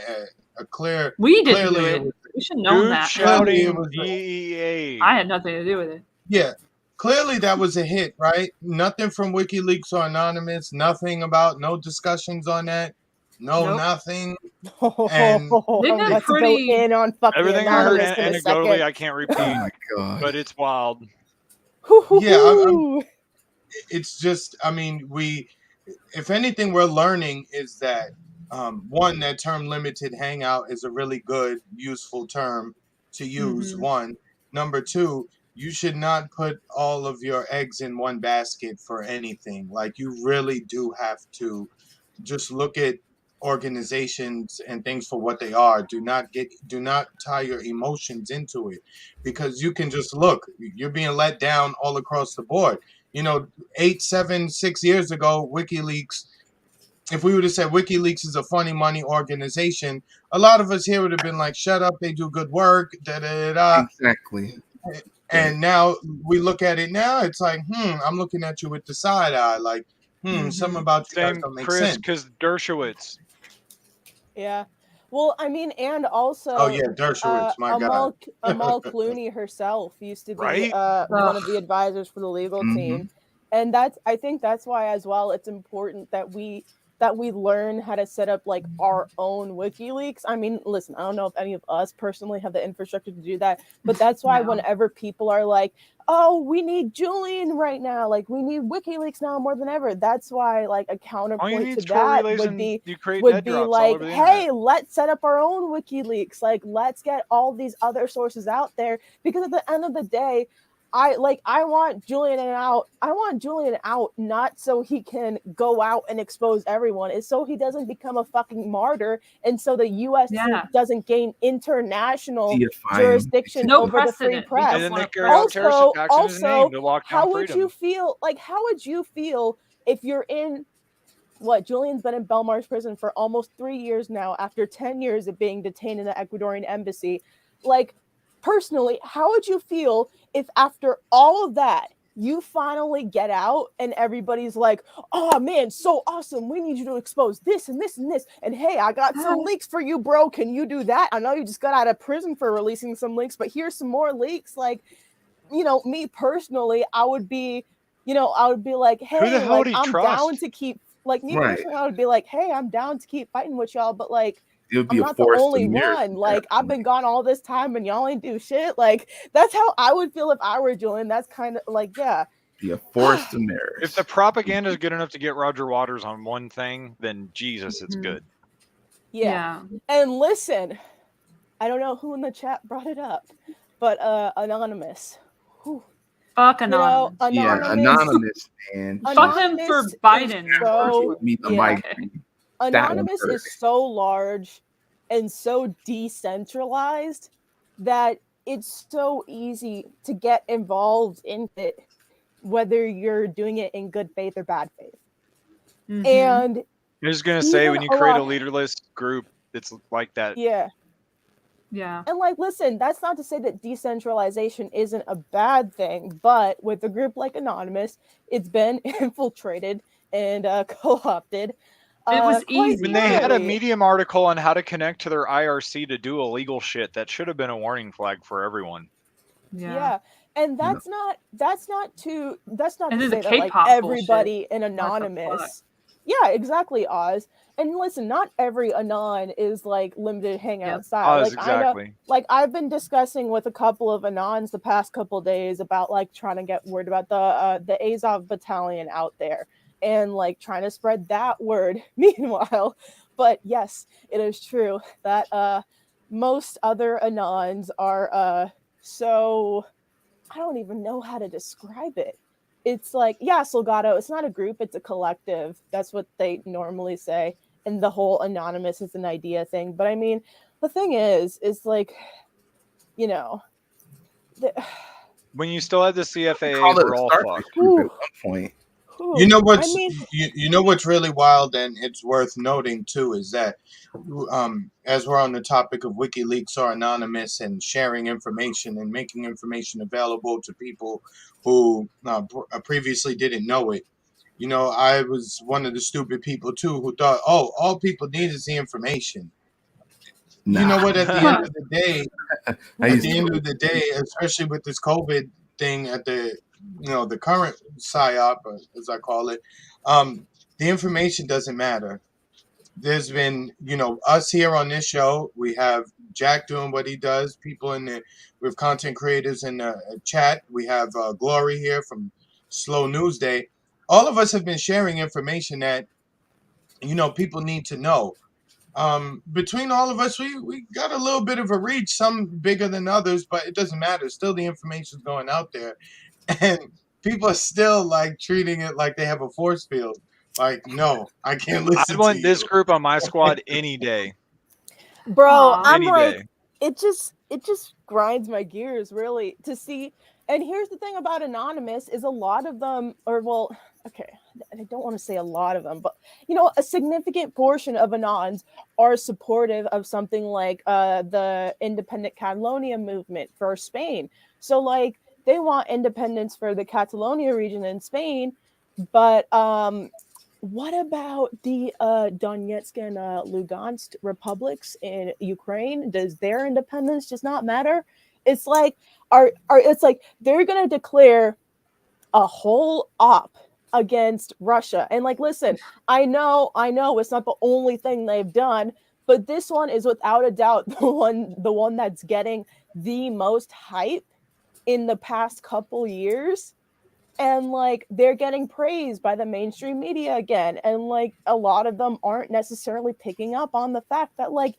a clear. We didn't do clearly it. was, We should have known Dude that. clearly it shouting was DEA. I had nothing to do with it. yeah. Clearly that was a hit, right? Nothing from WikiLeaks or Anonymous. Nothing about no discussions on that. No, Nope. nothing. And They've been let's pretty- go in on fucking Everything I heard Anonymous in a anecdotally, second. I can't repeat, Oh my god. but it's wild. Yeah, it's just, I mean, if anything we're learning is that one, that term limited hangout is a really good, useful term to use. One. Number two, you should not put all of your eggs in one basket for anything. Like, you really do have to just look at organizations and things for what they are. Do not tie your emotions into it, because you can just look, you're being let down all across the board. 8, 7, 6 years ago, WikiLeaks, if we would have said WikiLeaks is a funny money organization, a lot of us here would have been like, shut up, they do good work, da da da. Exactly. And now we look at it now, it's like, I'm looking at you with the side eye, like, something about you guys Same, don't make Chris, sense. because Dershowitz. Yeah. Well, I mean, and also, Oh yeah, Dershowitz, my God. Amal Clooney herself used to be Right? one of the advisors for the legal team, and I think that's why as well it's important that we learn how to set up like our own WikiLeaks. I mean, listen, I don't know if any of us personally have the infrastructure to do that, but that's why whenever people are like, oh, we need Julian right now, like we need WikiLeaks now more than ever, that's why like a counterpoint to that would be like, hey, let's set up our own WikiLeaks, like let's get all these other sources out there, because at the end of the day, I want Julian out. I want Julian out, not so he can go out and expose everyone. It's so he doesn't become a fucking martyr, and so the U.S. doesn't gain international jurisdiction over the free press. And then they carry out terrorist attacks in his name to lock down how would freedom. you feel? Like, how would you feel if you're in Julian's been in Belmarsh prison for almost 3 years now, after 10 years of being detained in the Ecuadorian embassy? Like, personally, how would you feel if after all of that you finally get out and everybody's like, oh man, so awesome, we need you to expose this and this and this, and hey, I got some leaks for you, bro, can you do that? I know you just got out of prison for releasing some leaks, but here's some more leaks. Like, me personally, I would be like, hey, like, I'm down to keep, like, me personally, I would be like, hey, I'm down to keep fighting with y'all, but like, I'm not the only one. Like, I've been gone all this time and y'all ain't do shit. Like, that's how I would feel if I were Julian. That's kind of like, be a force to mirror. If the propaganda is good enough to get Roger Waters on one thing, then Jesus, it's good. Yeah. And listen, I don't know who in the chat brought it up, but Anonymous. Whew. Fuck Anonymous. Anonymous, man. Fuck him for Biden. Anonymous is so large and so decentralized that it's so easy to get involved in it, whether you're doing it in good faith or bad faith. And I was going to say, when you create a leaderless group, it's like that. Yeah. And like, listen, that's not to say that decentralization isn't a bad thing, but with a group like Anonymous, it's been infiltrated and co-opted. It was easy. When they had a Medium article on how to connect to their IRC to do illegal shit, that should have been a warning flag for everyone. Yeah. And that's not to say that like everybody in Anonymous. Yeah, exactly, Oz. And listen, not every Anon is like limited hangout style. Like, exactly. I know, like, I've been discussing with a couple of Anons the past couple of days about like trying to get word about the Azov battalion out there, and like trying to spread that word. Meanwhile, but yes, it is true that most other Anons are so, I don't even know how to describe it. It's like, yeah, Salgado, it's not a group, it's a collective. That's what they normally say. And the whole Anonymous is an idea thing. But I mean, the thing is like, you know, when you still had the CFAA, Call it we're a all starfish fucked. group at one point. You know what's I mean, you know what's really wild, and it's worth noting too, is that as we're on the topic of WikiLeaks or Anonymous and sharing information and making information available to people who previously didn't know it. You know, I was one of the stupid people too who thought, oh, all people need is the information. Nah. You know what? At the end of the day, I especially with this COVID thing at the the current psyop, as I call it, the information doesn't matter. There's been, us here on this show. We have Jack doing what he does. People with content creators in the chat. We have Glory here from Slow News Day. All of us have been sharing information that people need to know. Between all of us, we got a little bit of a reach, some bigger than others, but it doesn't matter. Still, the information's going out there, and people are still like treating it like they have a force field. Like, no, I can't listen. I'd want this group on my squad any day, bro. Aww. I'm any like, day. it just grinds my gears really to see. And here's the thing about Anonymous is a lot of them, okay, I don't want to say a lot of them, but a significant portion of Anons are supportive of something like the independent Catalonia movement for Spain. So like they want independence for the Catalonia region in Spain, but what about the Donetsk and Lugansk republics in Ukraine? Does their independence just not matter? It's like it's like they're gonna declare a whole op against Russia. And like, listen, I know it's not the only thing they've done, but this one is without a doubt the one that's getting the most hype in the past couple years. And like they're getting praised by the mainstream media again. And like a lot of them aren't necessarily picking up on the fact that like,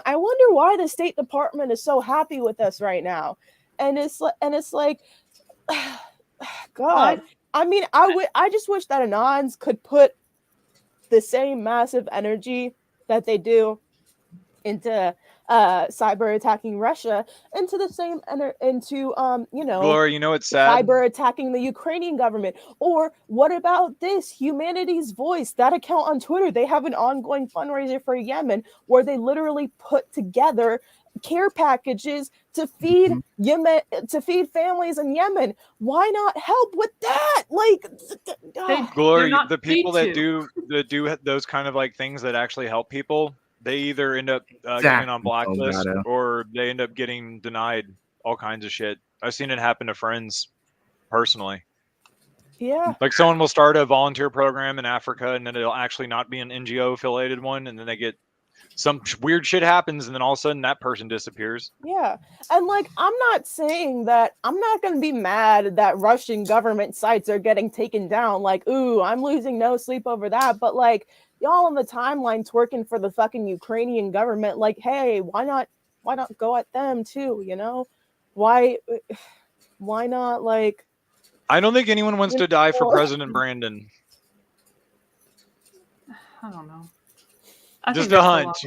I wonder why the State Department is so happy with us right now. And it's like God. I mean, I just wish that Anons could put the same massive energy that they do into cyber attacking Russia into the same Glory, you know it's sad. cyber attacking the Ukrainian government. Or what about this Humanity's Voice, that account on Twitter? They have an ongoing fundraiser for Yemen where they literally put together care packages to feed Yemen, to feed families in Yemen. Why not help with that? Like, Glory, the people that do those kind of like things that actually help people, they either end up getting on blacklist or they end up getting denied all kinds of shit. I've seen it happen to friends personally. Yeah. Like someone will start a volunteer program in Africa and then it'll actually not be an NGO affiliated one. And then they get some weird shit happens and then all of a sudden that person disappears. Yeah. And like, I'm not saying that I'm not going to be mad that Russian government sites are getting taken down. Like, ooh, I'm losing no sleep over that. But like, y'all on the timeline twerking for the fucking Ukrainian government, like, hey, why not go at them too? Why not? Like, I don't think anyone wants to die for President Brandon. I don't know. Just a hunch.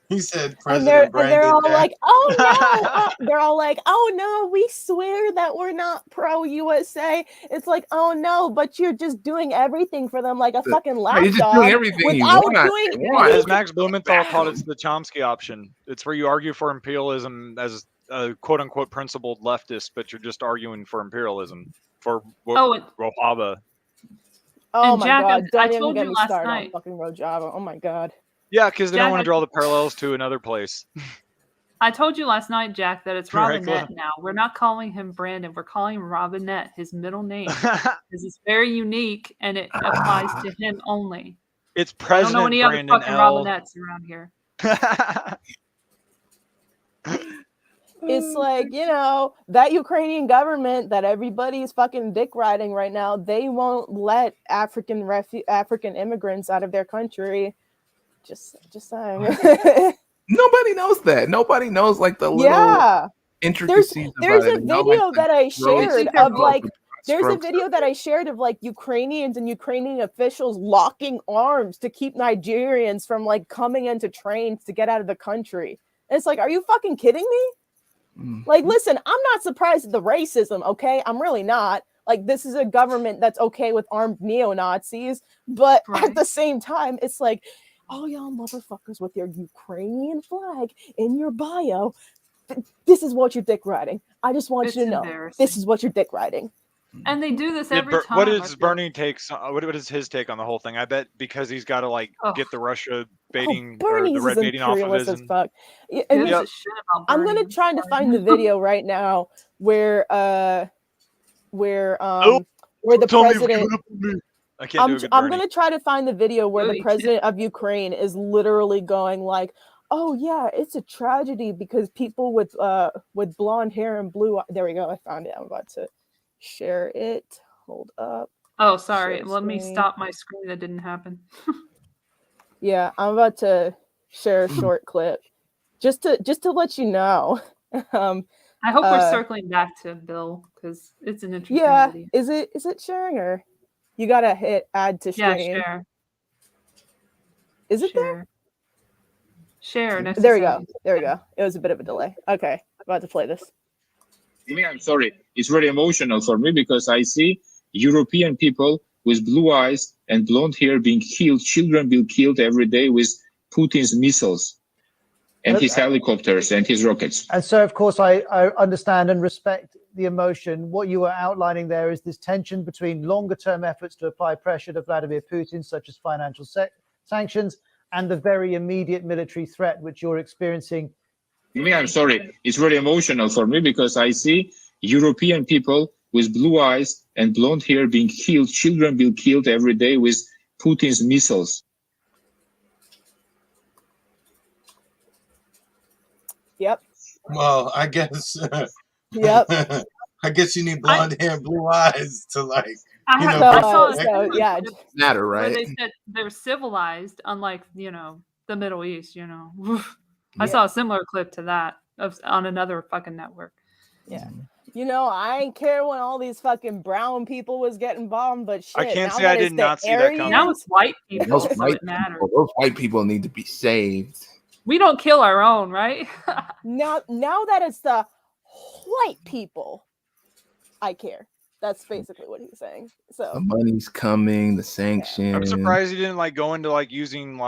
He said President Brandon. And they're all like, oh no. They're all like, oh no, we swear that we're not pro-USA. It's like, oh no, but you're just doing everything for them like a fucking lapdog. You're just doing everything you want. As Max Blumenthal called it, the Chomsky option. It's where you argue for imperialism as a quote-unquote principled leftist, but you're just arguing for imperialism. For Rojava. Oh and my Jack, God! I Don't told even get you me last started night. on fucking Rojava. Oh my God. Yeah, because they don't want to draw the parallels to another place. I told you last night, Jack, that it's Right, Robinette now. We're not calling him Brandon. We're calling him Robinette, his middle name. Because it's very unique and it applies to him only. It's President I don't know any Brandon other fucking L. Robinettes around here. It's like, that Ukrainian government that everybody's fucking dick riding right now, they won't let African immigrants out of their country. Just saying. Nobody knows that. Nobody knows like the little intricacies. There's a video that I shared of like There's a video that I shared of like Ukrainians and Ukrainian officials locking arms to keep Nigerians from like coming into trains to get out of the country. And it's like, are you fucking kidding me? Like, listen, I'm not surprised at the racism, okay? I'm really not. Like, this is a government that's okay with armed neo-Nazis, but at the same time, it's like, oh, y'all motherfuckers with your Ukrainian flag in your bio, this is what you're dick riding. I just want you to know, this is what you're dick riding. And they do this every time. What is Bernie takes? What is his take on the whole thing? I bet because he's got to like get the Russia baiting or the red baiting off of his. As fuck. I'm gonna try to find the video right now where the president. I'm gonna try to find the video where the president of Ukraine is literally going like, "Oh yeah, it's a tragedy because people with blonde hair and blue." There we go. I found it. I'm about to share it. Hold up. Oh, sorry. Let me stop my screen. That didn't happen. Yeah, I'm about to share a short clip just to let you know. I hope we're circling back to Bill because it's an interesting video. Is it sharing or you gotta hit add to stream? Yeah, share. Is it there? Share. There we go. There we go. It was a bit of a delay. Okay, about to play this. I'm sorry. It's very emotional for me because I see European people with blue eyes and blonde hair being killed. Children being killed every day with Putin's missiles and his helicopters and his rockets. And so, of course, I understand and respect the emotion. What you are outlining there is this tension between longer-term efforts to apply pressure to Vladimir Putin, such as financial sanctions, and the very immediate military threat which you're experiencing. I'm sorry. It's very emotional for me because I see European people with blue eyes and blonde hair being killed. Children being killed every day with Putin's missiles. Yep. Well, I guess. Yep. I guess you need blonde hair and blue eyes to like. Matter, right? Where they said they're civilized, unlike the Middle East. I saw a similar clip to that on another fucking network. Yeah. I ain't care when all these fucking brown people was getting bombed, but shit. I can't say I did not see that coming. Now it's white people. Those white people need to be saved. We don't kill our own, right? now that it's the white people, I care. That's basically what he's saying. So the money's coming, the sanctions. I'm surprised he didn't go into using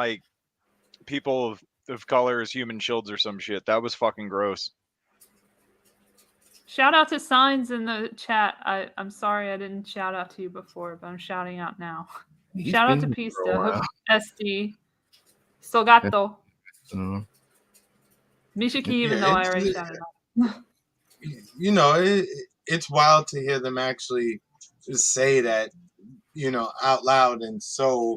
people of color as human shields or some shit. That was fucking gross. Shout out to Signs in the chat. I'm sorry I didn't shout out to you before, but I'm shouting out now. Shout out to Pista, SD, Sogato, Mishiki, even though I already shouted out. It's wild to hear them actually just say that, out loud and so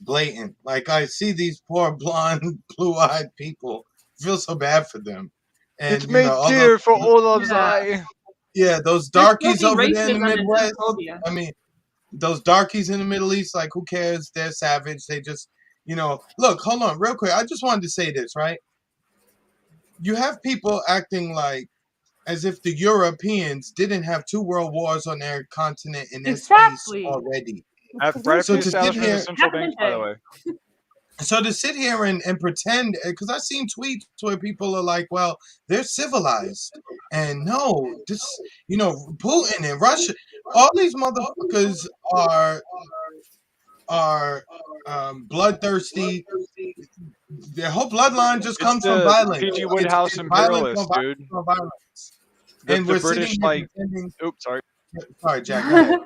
blatant. Like, I see these poor blonde, blue-eyed people. I feel so bad for them. And, it's made clear for all of us. Yeah, those darkies over there in the Midwest. I mean, those darkies in the Middle East, like, who cares? They're savage. They just, look, hold on, real quick. I just wanted to say this, right? You have people acting like as if the Europeans didn't have 2 world wars on their continent in their space already. Right after the establishment of the central bank, by the way. So to sit here and pretend, because I've seen tweets where people are like, well, they're civilized. And no, this, Putin and Russia, all these motherfuckers are bloodthirsty. Their whole bloodline just comes from violence. PG Woodhouse imperialist, dude. And we're British, oops, sorry. Sorry, Jack. Go ahead.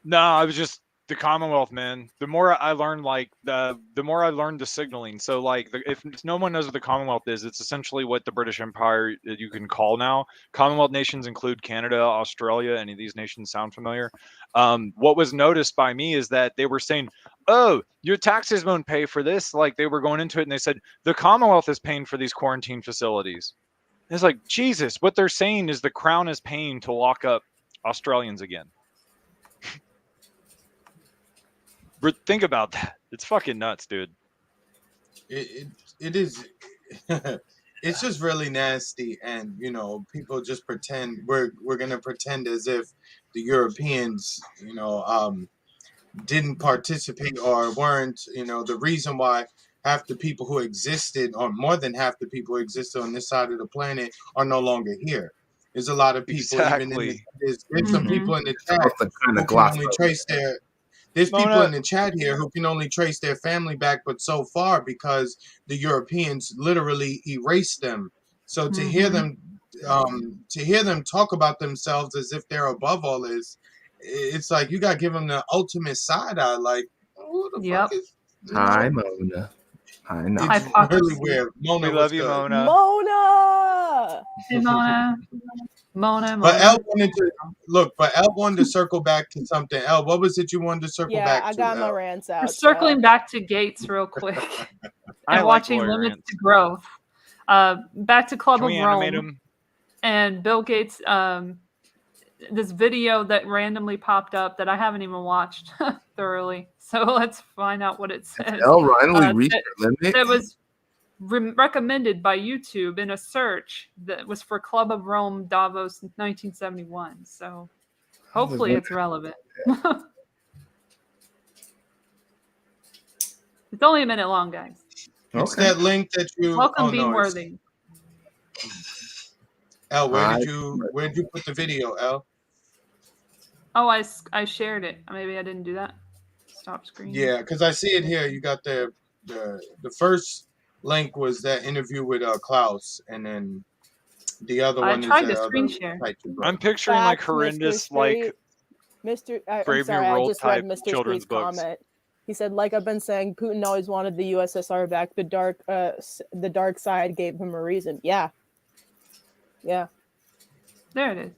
No, I was just the Commonwealth, man. The more I learned, the more I learned the signaling. So, if no one knows what the Commonwealth is, it's essentially what the British Empire you can call now. Commonwealth nations include Canada, Australia. Any of these nations sound familiar? What was noticed by me is that they were saying, "Oh, your taxes won't pay for this." Like they were going into it, and they said the Commonwealth is paying for these quarantine facilities. It's like, Jesus, what they're saying is the Crown is paying to lock up Australians again. But think about that. It's fucking nuts, dude. It is. It it's just really nasty, and you know, people just pretend we're gonna pretend as if the Europeans, you know, didn't participate or weren't, you know, the reason why half the people who existed, or more than half the people who existed on this side of the planet, are no longer here. There's a lot of people, even in this, there's some people in the chat who can only trace their. There's people in the chat here who can only trace their family back, but so far because the Europeans literally erased them. So to hear them talk about themselves as if they're above all this, it's like you got to give them the ultimate side eye. Like, who the fuck is? Hi, Mona. Hi, no. It's really weird. Mona, we love you, Mona. Mona. Hey, Mona. Mona. But El wanted to look. But El wanted to circle back to something. El, what was it you wanted to circle back to? I got my rants out. We're circling back to Gates real quick and watching Limits to Growth. Back to Club of Rome and Bill Gates. This video that randomly popped up that I haven't even watched thoroughly. So let's find out what it says. That was recommended by YouTube in a search that was for Club of Rome Davos 1971. So hopefully it's relevant. It's only a minute long, guys. It's that link that you welcome, Beanworthy. El, where did you put the video, El? Oh, I shared it. Maybe I didn't do that. Stop screen. Yeah, because I see it here. You got the first link was that interview with Klaus, and then the other one is tried to screen share. I'm picturing like horrendous, like Brave New World type children's books. Comment. He said, like I've been saying, Putin always wanted the USSR back. The dark side gave him a reason. Yeah. Yeah. There it is.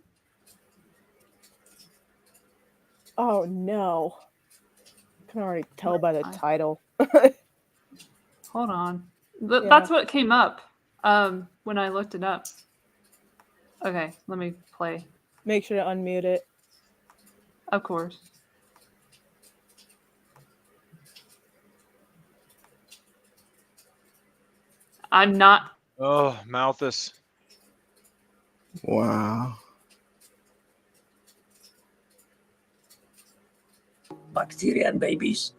Oh, no. I can already tell by the title. Hold on. That's what came up when I looked it up. Okay, let me play. Make sure to unmute it. Of course. I'm not. Oh, Malthus. Wow. Bacteria and babies,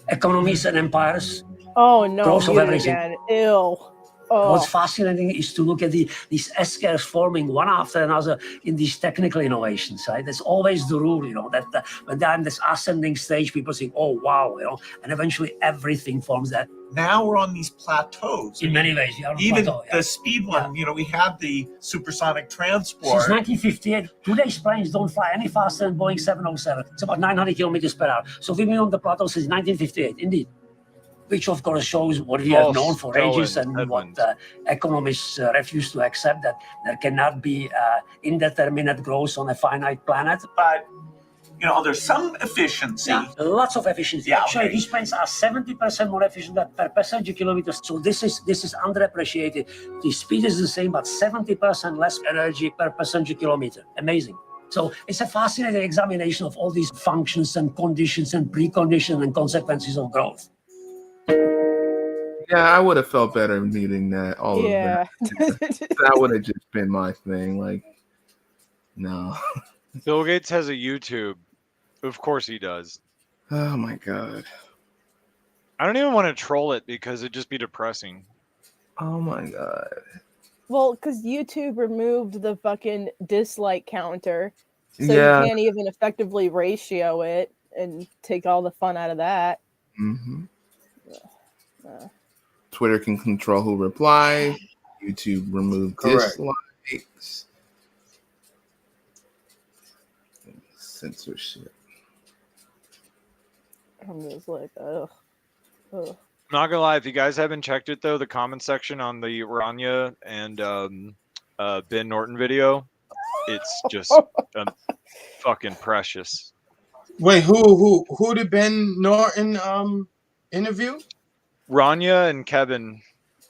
economies and empires. Oh no! Growth of everything. Again. Ew. Oh. What's fascinating is to look at these S-curves forming one after another in these technical innovations, right? That's always the rule, you know, that when they're in this ascending stage, people think, oh, wow, you know, and eventually everything forms that. Now we're on these plateaus. In many ways, yeah. Even the speed one, you know, we had the supersonic transport. Since 1958, today's planes don't fly any faster than Boeing 707. It's about 900 kilometers per hour. So we've been on the plateau since 1958, indeed. Which of course shows what we have known for ages and what economists refuse to accept, that there cannot be indeterminate growth on a finite planet. But, you know, there's some efficiency. Yeah, lots of efficiency. Yeah, actually, these planes are 70% more efficient per passenger kilometer. So this is underappreciated. The speed is the same, but 70% less energy per passenger kilometer. Amazing. So it's a fascinating examination of all these functions and conditions and preconditions and consequences of growth. Yeah, I would have felt better muting that. All of that. That would have just been my thing. Like, no. Bill Gates has a YouTube. Of course he does. Oh my god. I don't even want to troll it because it'd just be depressing. Oh my god. Well, because YouTube removed the fucking dislike counter, so you can't even effectively ratio it and take all the fun out of that. Mm-hmm. Twitter can control who replies. YouTube remove dislikes. Censorship. I'm just like, ugh. Not gonna lie, if you guys haven't checked it though, the comment section on the Rania and Ben Norton video, it's just fucking precious. Wait, who did Ben Norton interview? Rania and Kevin.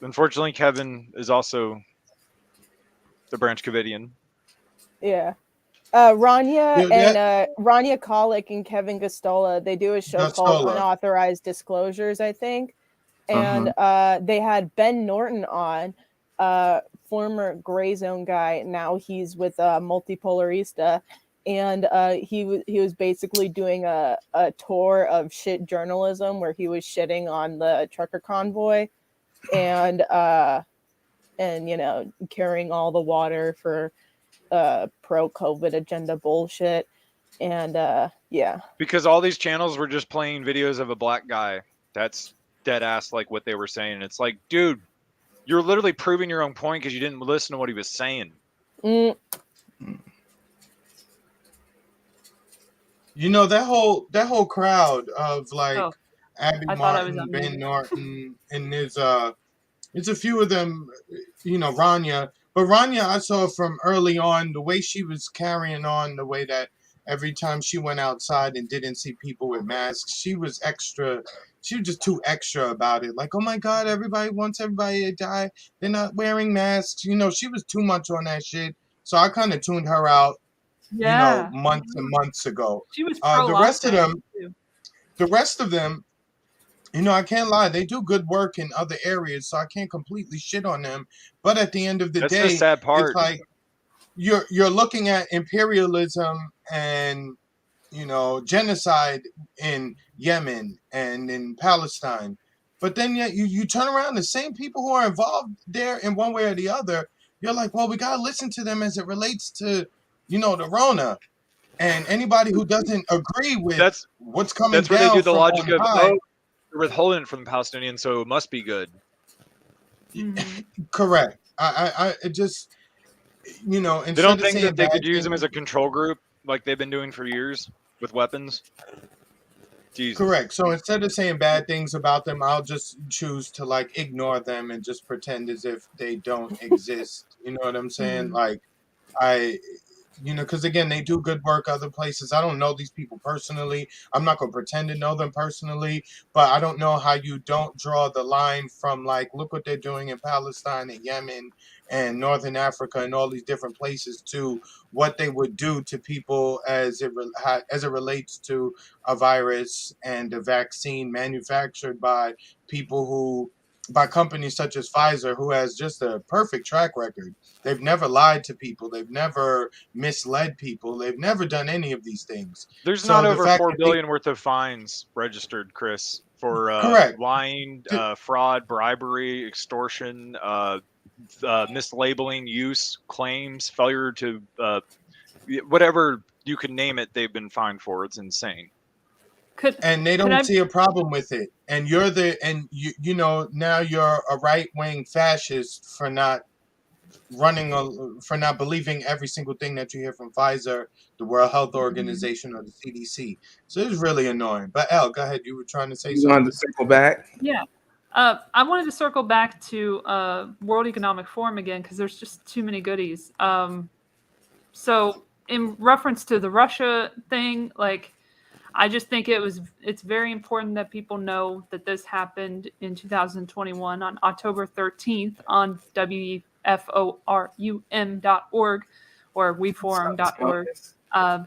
Unfortunately, Kevin is also the Branch Covidian. Yeah. Rania and Rania Kolick and Kevin Gostola, they do a show called Unauthorized Disclosures, I think. And they had Ben Norton on former Gray Zone guy. Now he's with Multipolarista, and he was basically doing a tour of shit journalism where he was shitting on the trucker convoy, and you know, carrying all the water for pro-COVID agenda bullshit. And yeah, because all these channels were just playing videos of a black guy. That's dead ass like what they were saying. It's like, dude, you're literally proving your own point because you didn't listen to what he was saying. You know, that whole crowd of like Abby Martin, Ben Norton, and there's a few of them, you know, Rania. But Rania, I saw from early on the way she was carrying on, the way that every time she went outside and didn't see people with masks, she was extra. She was just too extra about it. Like, oh my God, everybody wants everybody to die. They're not wearing masks. You know, she was too much on that shit. So I kind of tuned her out, you know, months and months ago. She was the rest of them, you know, I can't lie. They do good work in other areas, so I can't completely shit on them. But at the end of the That's day, the sad part. It's like you're looking at imperialism and, you know, genocide in Yemen and in Palestine. But then yet you turn around, the same people who are involved there in one way or the other, you're like, well, we got to listen to them as it relates to, you know, the Rona. And anybody who doesn't agree with what's coming that's where down they do the from logic on of, high, oh, you're withholding from the Palestinians, so it must be good. Correct. I just, you know, They don't instead of think saying that they bad could use things, them as a control group like they've been doing for years with weapons. Jesus. correct. So instead of saying bad things about them, I'll just choose to like ignore them and just pretend as if they don't exist. You know what I'm saying? Like you know, because again, they do good work other places. I don't know these people personally. I'm not going to pretend to know them personally, but I don't know how you don't draw the line from like, look what they're doing in Palestine and Yemen and Northern Africa and all these different places to what they would do to people as it relates to a virus and a vaccine manufactured by people by companies such as Pfizer, who has just a perfect track record. They've never lied to people. They've never misled people. They've never done any of these things. There's So not the over fact $4 that billion worth of fines registered, Chris, for correct. lying, fraud, bribery, extortion, mislabeling, use, claims, failure to whatever you can name it. They've been fined for. It's insane. And they don't see a problem with it. And you know, now you're a right-wing fascist for not believing every single thing that you hear from Pfizer, the World Health Organization, or the CDC. So it's really annoying. But Elle, go ahead. You were trying to say something. You wanted to circle back? Yeah. I wanted to circle back to World Economic Forum again because there's just too many goodies. So in reference to the Russia thing, like, I just think it's very important that people know that this happened in 2021 on October 13th on WEFORUM.org or weforum.org.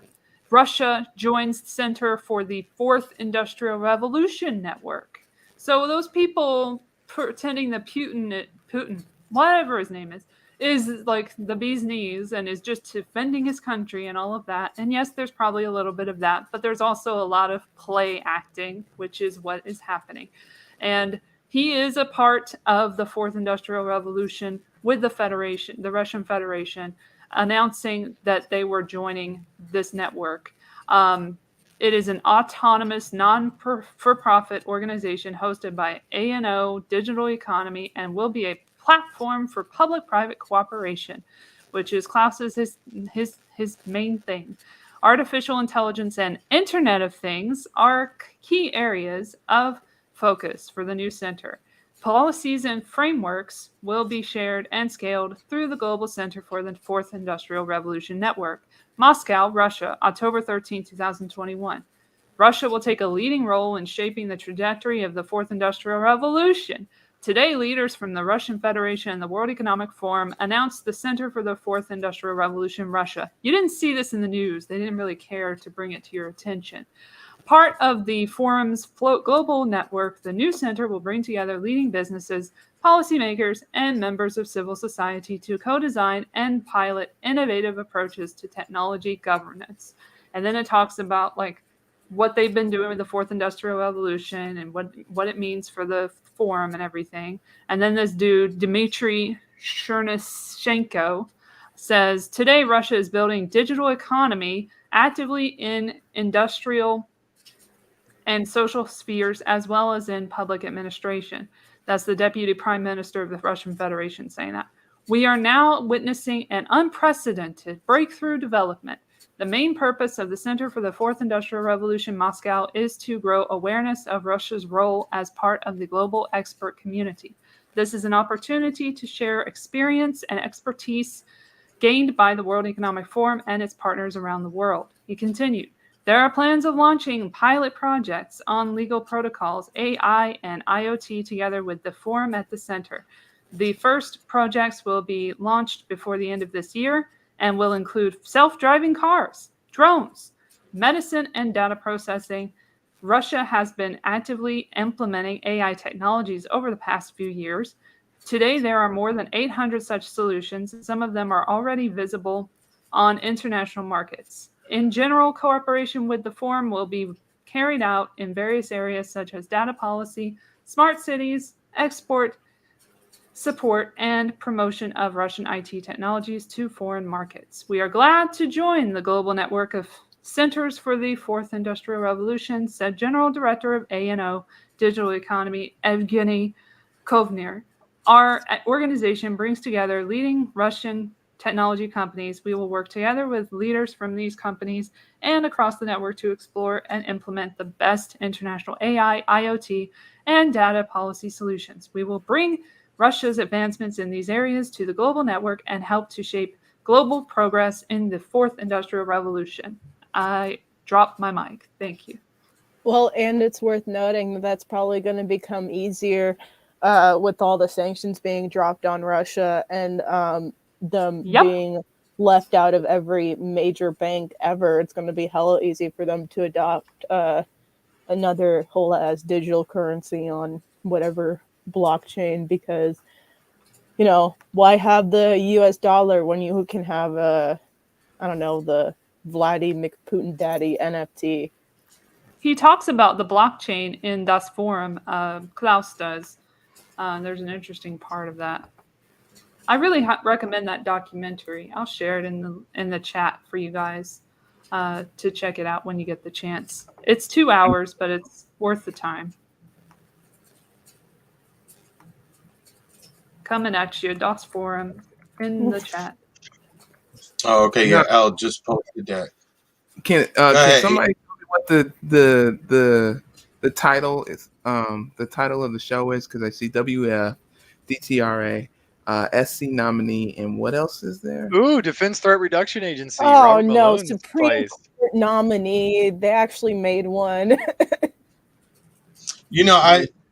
Russia joins the Center for the Fourth Industrial Revolution Network. So those people pretending that Putin, whatever his name is like the bee's knees and is just defending his country and all of that. And yes, there's probably a little bit of that, but there's also a lot of play acting, which is what is happening. And he is a part of the Fourth Industrial Revolution with the Federation, the Russian Federation, announcing that they were joining this network. It is an autonomous, non-for-profit organization hosted by ANO Digital Economy and will be a platform for public-private cooperation, which is Klaus's his main thing. Artificial intelligence and Internet of Things are key areas of focus for the new center. Policies and frameworks will be shared and scaled through the Global Center for the Fourth Industrial Revolution Network. Moscow, Russia, October 13, 2021. Russia will take a leading role in shaping the trajectory of the Fourth Industrial Revolution. Today, leaders from the Russian Federation and the World Economic Forum announced the Center for the Fourth Industrial Revolution, Russia. You didn't see this in the news. They didn't really care to bring it to your attention. Part of the forum's Float Global network, the new center will bring together leading businesses, policymakers, and members of civil society to co-design and pilot innovative approaches to technology governance. And then it talks about like what they've been doing with the fourth industrial revolution and what it means for the forum and everything. And then this dude, Dmitry Chernyshenko, says, today Russia is building digital economy actively in industrial and social spheres as well as in public administration. That's the Deputy Prime Minister of the Russian Federation saying that. We are now witnessing an unprecedented breakthrough development. The main purpose of the Center for the Fourth Industrial Revolution Moscow is to grow awareness of Russia's role as part of the global expert community. This is an opportunity to share experience and expertise gained by the World Economic Forum and its partners around the world. He continued, there are plans of launching pilot projects on legal protocols, AI, and IoT together with the forum at the center. The first projects will be launched before the end of this year and will include self-driving cars, drones, medicine, and data processing. Russia has been actively implementing AI technologies over the past few years. Today, there are more than 800 such solutions. Some of them are already visible on international markets. In general, cooperation with the forum will be carried out in various areas such as data policy, smart cities, export, support, and promotion of Russian IT technologies to foreign markets. We are glad to join the global network of Centers for the Fourth Industrial Revolution, said General Director of ANO Digital Economy, Evgeny Kovnir. Our organization brings together leading Russian technology companies. We will work together with leaders from these companies and across the network to explore and implement the best international AI, IoT, and data policy solutions. We will bring Russia's advancements in these areas to the global network and help to shape global progress in the fourth industrial revolution. I dropped my mic. Thank you. Well, and it's worth noting that that's probably going to become easier with all the sanctions being dropped on Russia and them being left out of every major bank ever. It's going to be hella easy for them to adopt another whole ass digital currency on whatever blockchain, because, you know, why have the US dollar when you can have the Vladdy McPutin Daddy NFT? He talks about the blockchain in Das Forum. Klaus does. There's an interesting part of that. I really recommend that documentary. I'll share it in the chat for you guys to check it out when you get the chance. It's 2 hours, but it's worth the time. Coming at you, Das Forum in the chat. Oh, okay. Yeah, Al just posted that. Can somebody tell me what the title is? The title of the show is, because I see WEF, DTRA, SC nominee, and what else is there? Ooh, Defense Threat Reduction Agency. Oh Robert no, Malone's Supreme Court nominee. They actually made one. You know,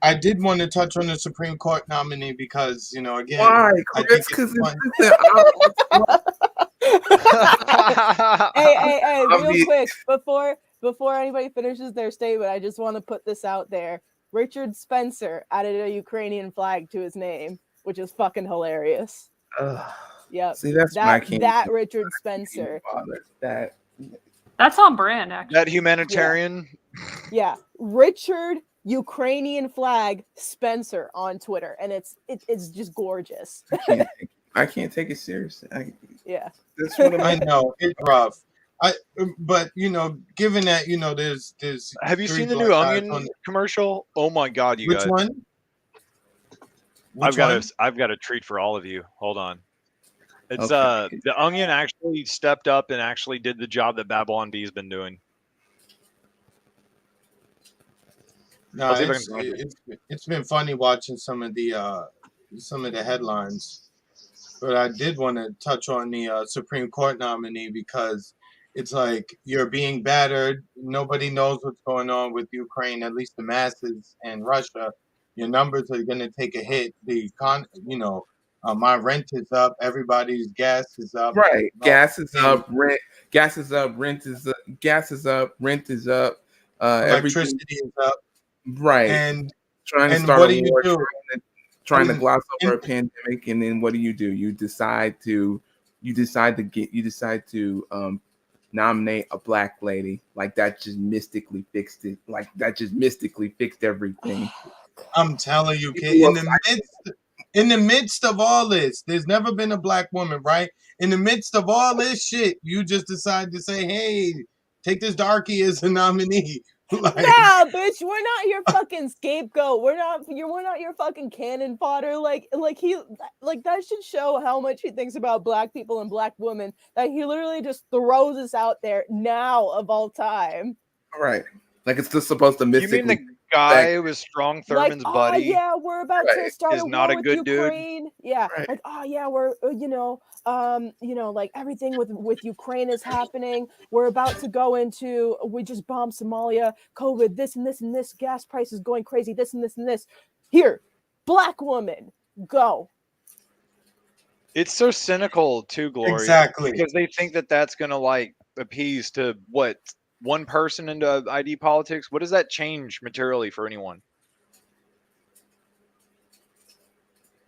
I did want to touch on the Supreme Court nominee because, you know, again, why? I think it's fun. Hey, real quick, before anybody finishes their statement, I just want to put this out there. Richard Spencer added a Ukrainian flag to his name, which is fucking hilarious. Yep. See, that's that Richard Spencer. That's on brand, actually. That humanitarian. Yeah. Richard Ukrainian flag Spencer on Twitter, and it's just gorgeous. I can't take it seriously. Yeah. That's what I know, it's rough. But you know, given that, you know, there's Have you seen the new Onion commercial? Oh my God, you guys! Which one? I've got a treat for all of you. Hold on. It's the Onion actually stepped up and actually did the job that Babylon Bee has been doing. No, it's been funny watching some of the headlines, but I did want to touch on the Supreme Court nominee because it's like you're being battered. Nobody knows what's going on with Ukraine, at least the masses, and Russia. Your numbers are going to take a hit. My rent is up. Everybody's gas is up. Right, gas is up. Gas is up. Rent is up. Gas is up. Rent is up. Electricity is up. Right, and trying to start what a do you war do? trying to gloss over a pandemic, and then what do? You decide to nominate a black lady. Like that just mystically fixed it. Like that just mystically fixed everything. I'm telling you, kid, in the midst of all this, there's never been a black woman, right? In the midst of all this shit, you just decide to say, hey, take this darkie as a nominee. Like, nah, bitch, we're not your fucking scapegoat. We're not your fucking cannon fodder. Like that should show how much he thinks about black people and black women, that he literally just throws us out there now of all time. Right. Like it's just supposed to mystically. You mean the guy who was Strong Thurman's buddy? Oh yeah, we're about to start a war with Ukraine. Dude. Yeah, like oh yeah, we're like everything with Ukraine is happening. We're about to go into, we just bombed Somalia, COVID, this and this and this, gas prices going crazy, this and this and this. Here, black woman, go. It's so cynical too, Glory. Exactly. Because they think that that's gonna like appease to what? One person into ID politics. What does that change materially for anyone?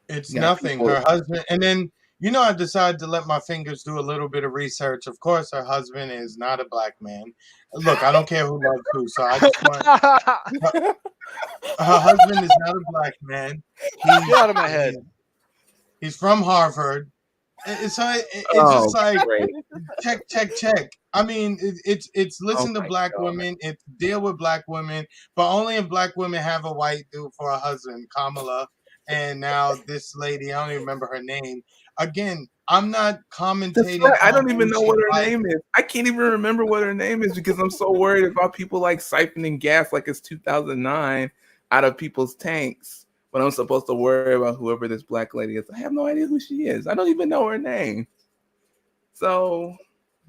It's nothing. Her husband, and then I decided to let my fingers do a little bit of research. Of course, her husband is not a black man. Look, I don't care who loves who, so I just want her husband is not a black man. Get out of my head. He's from Harvard. It's just like check. I mean, it's listen to black women, it's deal with black women, but only if black women have a white dude for a husband, Kamala, and now this lady, I don't even remember her name. Again, I'm not commentating. Right. I don't even know what her name is. I can't even remember what her name is because I'm so worried about people like siphoning gas like it's 2009 out of people's tanks. But I'm supposed to worry about whoever this black lady is. I have no idea who she is. I don't even know her name. So,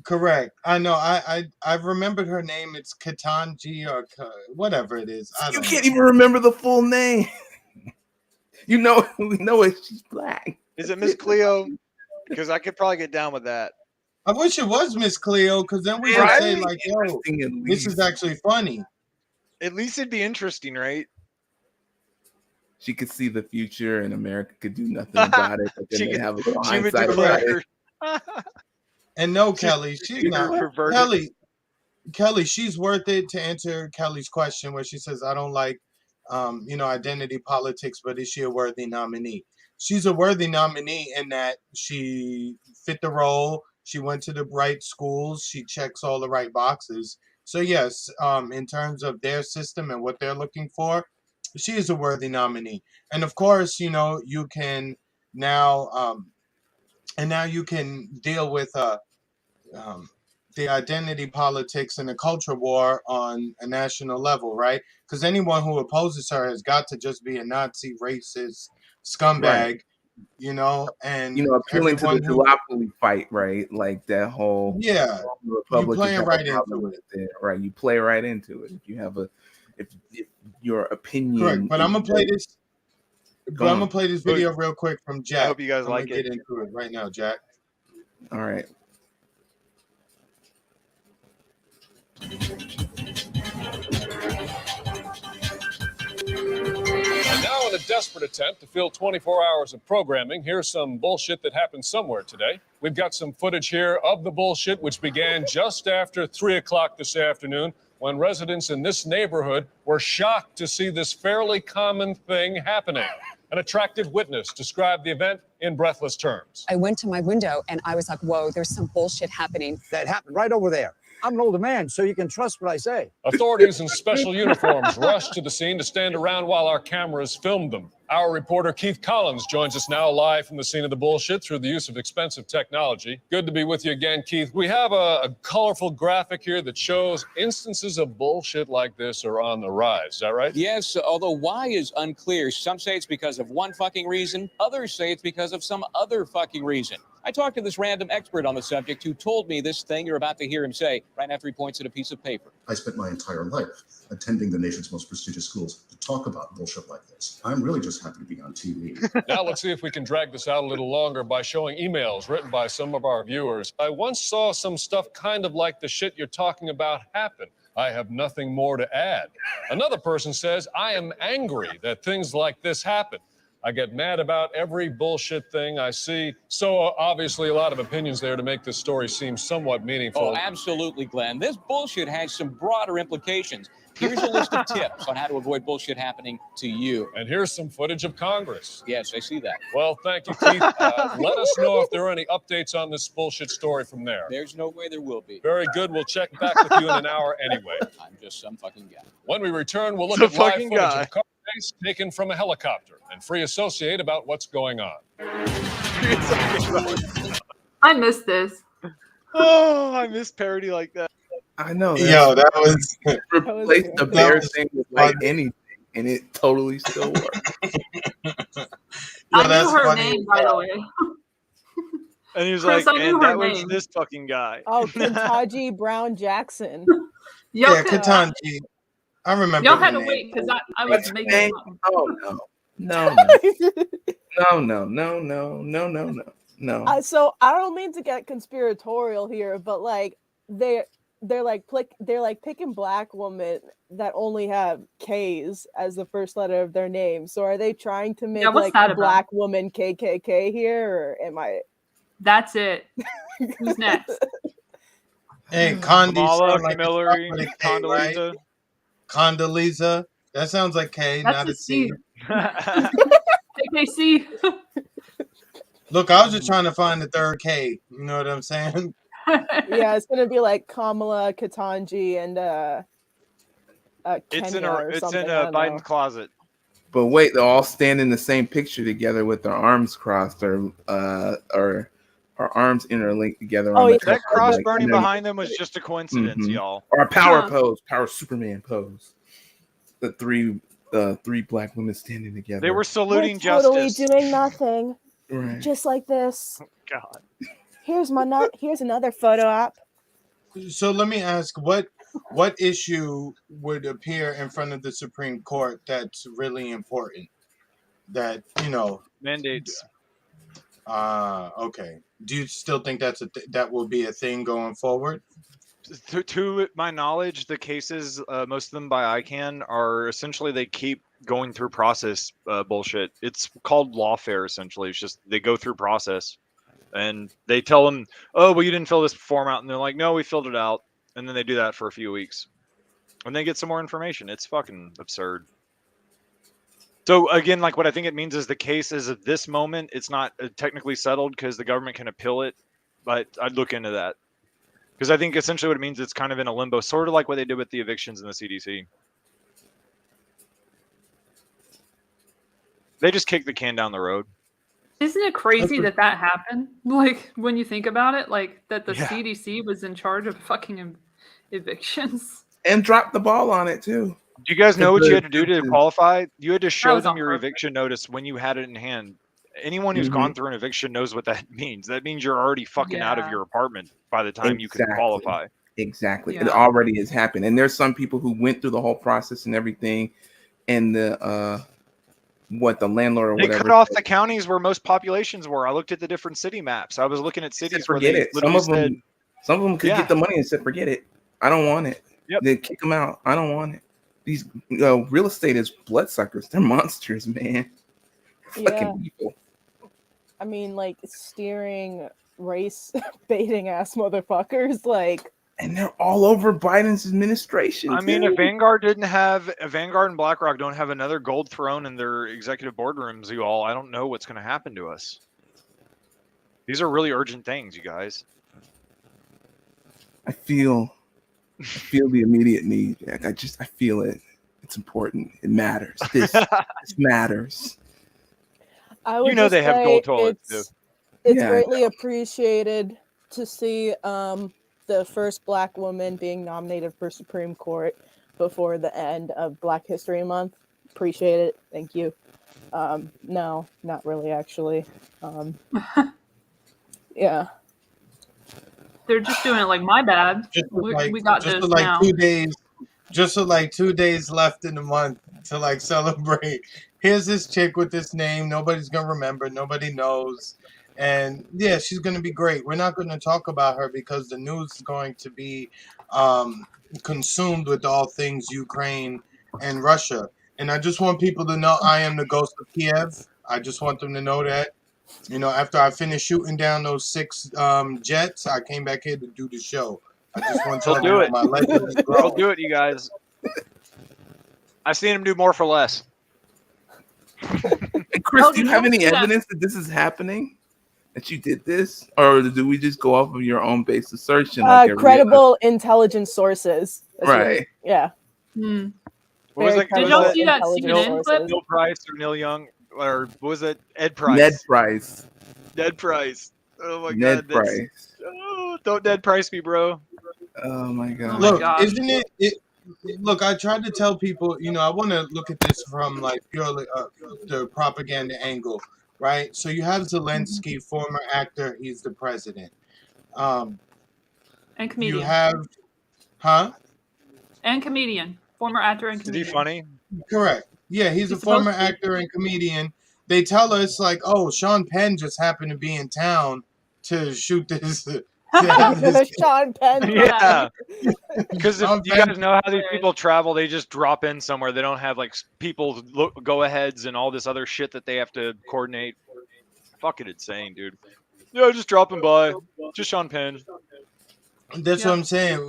correct. I know. I've remembered her name. It's Ketanji or whatever it is. You can't even remember the full name. We know it. She's black. Is it Miss Cleo? Because I could probably get down with that. I wish it was Miss Cleo, because then we would say like, "Yo, this is actually funny." At least it'd be interesting, right? She could see the future, and America could do nothing about it. But then they have a little hindsight about it. And no, Kelly, she's not. Kelly, she's worth it to answer Kelly's question where she says, "I don't like, identity politics, but is she a worthy nominee?" She's a worthy nominee in that she fit the role. She went to the right schools. She checks all the right boxes. So yes, in terms of their system and what they're looking for, she is a worthy nominee. And of course, you can now, you can deal with the identity politics and the culture war on a national level, right? Because anyone who opposes her has got to just be a Nazi, racist scumbag, and appealing to the duopoly fight, right? Like that whole Republican, you playing right into it, right? You play right into it. If you have if your opinion, correct. But I'm gonna play this. I'm gonna play this video real quick from Jack. I hope you guys like it. Get into it right now, Jack. All right. And now, in a desperate attempt to fill 24 hours of programming, here's some bullshit that happened somewhere today. We've got some footage here of the bullshit, which began just after 3 o'clock this afternoon, when residents in this neighborhood were shocked to see this fairly common thing happening. An attractive witness described the event in breathless terms. I went to my window and I was like, whoa, there's some bullshit happening. That happened right over there. I'm an older man, so you can trust what I say. Authorities in special uniforms rushed to the scene to stand around while our cameras filmed them. Our reporter Keith Collins joins us now live from the scene of the bullshit through the use of expensive technology. Good to be with you again, Keith. We have a colorful graphic here that shows instances of bullshit like this are on the rise. Is that right? Yes, although why is unclear. Some say it's because of one fucking reason. Others say it's because of some other fucking reason. I talked to this random expert on the subject who told me this thing you're about to hear him say right after he points at a piece of paper. I spent my entire life attending the nation's most prestigious schools to talk about bullshit like this. I'm really just happy to be on TV. Now let's see if we can drag this out a little longer by showing emails written by some of our viewers. I once saw some stuff kind of like the shit you're talking about happen. I have nothing more to add. Another person says, I am angry that things like this happen. I get mad about every bullshit thing I see. So obviously a lot of opinions there to make this story seem somewhat meaningful. Oh, absolutely, Glenn. This bullshit has some broader implications. Here's a list of tips on how to avoid bullshit happening to you. And here's some footage of Congress. Yes, I see that. Well, thank you, Keith. Let us know if there are any updates on this bullshit story from there. There's no way there will be. Very good. We'll check back with you in an hour anyway. I'm just some fucking guy. When we return, we'll look Some at live fucking footage guy. of a car chase taken from a helicopter and free associate about what's going on. I missed this. Oh, I miss parody like that. I know. Yo, that was replace the bear thing with like anything, and it totally still works. I knew her name, by the way. And he was Chris, like, I knew and her that was name. this fucking guy. Oh, Ketanji Brown Jackson. Yeah, Ketanji. I remember. Y'all her had to name. wait because I was making it up. Oh no. No. So I don't mean to get conspiratorial here, but like they're picking black women that only have K's as the first letter of their name. So are they trying to make what's like that a about? black woman KKK here, or am I? That's it. Who's next? Hey, Condi Kamala, sound like a Hillary, chocolate K, right? Condoleezza. Condoleezza. That sounds like K, That's not a a C. KKC. Look, I was just trying to find the third K. You know what I'm saying? Yeah, it's gonna be like Kamala, Ketanji, and It's Kenya or in something. I don't know. Biden's closet. But wait, they'll all stand in the same picture together with their arms crossed, or arms interlinked together. Oh, on the yeah. That cover, cross like, burning you know, behind them was just a coincidence, y'all. or a power Huh. pose, power Superman pose. The three black women standing together. They were saluting We're totally justice. doing nothing, Right. just like this. God. Here's another photo op. So let me ask, what issue would appear in front of the Supreme Court that's really important? That, you know, Mandates. Okay. Do you still think that will be a thing going forward? To my knowledge, the cases, most of them by ICANN, are essentially they keep going through process bullshit. It's called lawfare, essentially. It's just they go through process. And they tell them, oh, well, you didn't fill this form out. And they're like, no, we filled it out. And then they do that for a few weeks. And they get some more information. It's fucking absurd. So, again, like what I think it means is the case is at this moment, it's not technically settled because the government can appeal it. But I'd look into that. Because I think essentially what it means, it's kind of in a limbo, sort of like what they did with the evictions in the CDC. They just kicked the can down the road. Isn't it crazy that happened? Like, when you think about it, like that the Yeah. CDC was in charge of fucking evictions. And dropped the ball on it too. Do you guys know what you had to do to qualify? You had to show was them on your purpose. eviction notice when you had it in hand. Anyone who's gone through an eviction knows what that means. That means you're already fucking out of Yeah. your apartment by the time you can Exactly. qualify. Exactly. It Yeah. already has happened. And there's some people who went through the whole process and everything, and the landlord or They whatever cut off said, the counties where most populations were. I looked at the different city maps. I was looking at said, cities where forget they it. literally Some of them could Yeah. get the money and said, forget it. I don't want it. Yep. They kick them out. I don't want it. These real estate is bloodsuckers. They're monsters, man. Yeah. Fucking evil. I mean, like steering race baiting ass motherfuckers. Like, And they're all over Biden's administration. I mean, too. if Vanguard and BlackRock don't have another gold throne in their executive boardrooms, you all, I don't know what's going to happen to us. These are really urgent things, you guys. I feel the immediate need, Jack. I feel it. It's important. It matters. This matters. I would You know just they have say gold toilets, too. It's Yeah, I greatly appreciated to see the first black woman being nominated for Supreme Court before the end of Black History Month. Appreciate it. Thank you. No, not really, actually. Yeah. They're just doing it like, my bad. We got this now. 2 days. Just with like 2 days left in the month to like celebrate. Here's this chick with this name. Nobody's gonna remember. Nobody knows. And yeah, she's gonna be great. We're not gonna talk about her because the news is going to be consumed with all things Ukraine and Russia. And I just want people to know I am the ghost of Kiev. I just want them to know that. You know, after I finished shooting down those 6 jets, I came back here to do the show. I just want y'all to know my legend is He'll growing. do it, you guys. I've seen him do more for less. And Chris, do you have any evidence that this is happening? That you did this, or do we just go off of your own base assertion? Like Credible intelligence sources. That's what Right. yeah. What was Very it? Did y'all see that CNN clip? Neil Price or Neil Young, or what was it? Ed Price. Ned Price. Ned Price. Oh my Ned God. That's, Price. oh, don't Ned Price me, bro. Oh my God. Look, isn't it? Look, I tried to tell people, you know, I want to look at this from like purely the propaganda angle, right? So you have Zelensky, former actor, he's the president. And comedian. You have, huh? And comedian. Former actor and comedian. Is he funny? Correct. Yeah, he's a former actor and comedian. They tell us like, oh, Sean Penn just happened to be in town to shoot this. To have this Sean Penn. Yeah. Because if you guys know how these people travel, they just drop in somewhere. They don't have like people go aheads and all this other shit that they have to coordinate. Fucking insane, dude. Yeah, just dropping by. Just Sean Penn. That's what I'm saying.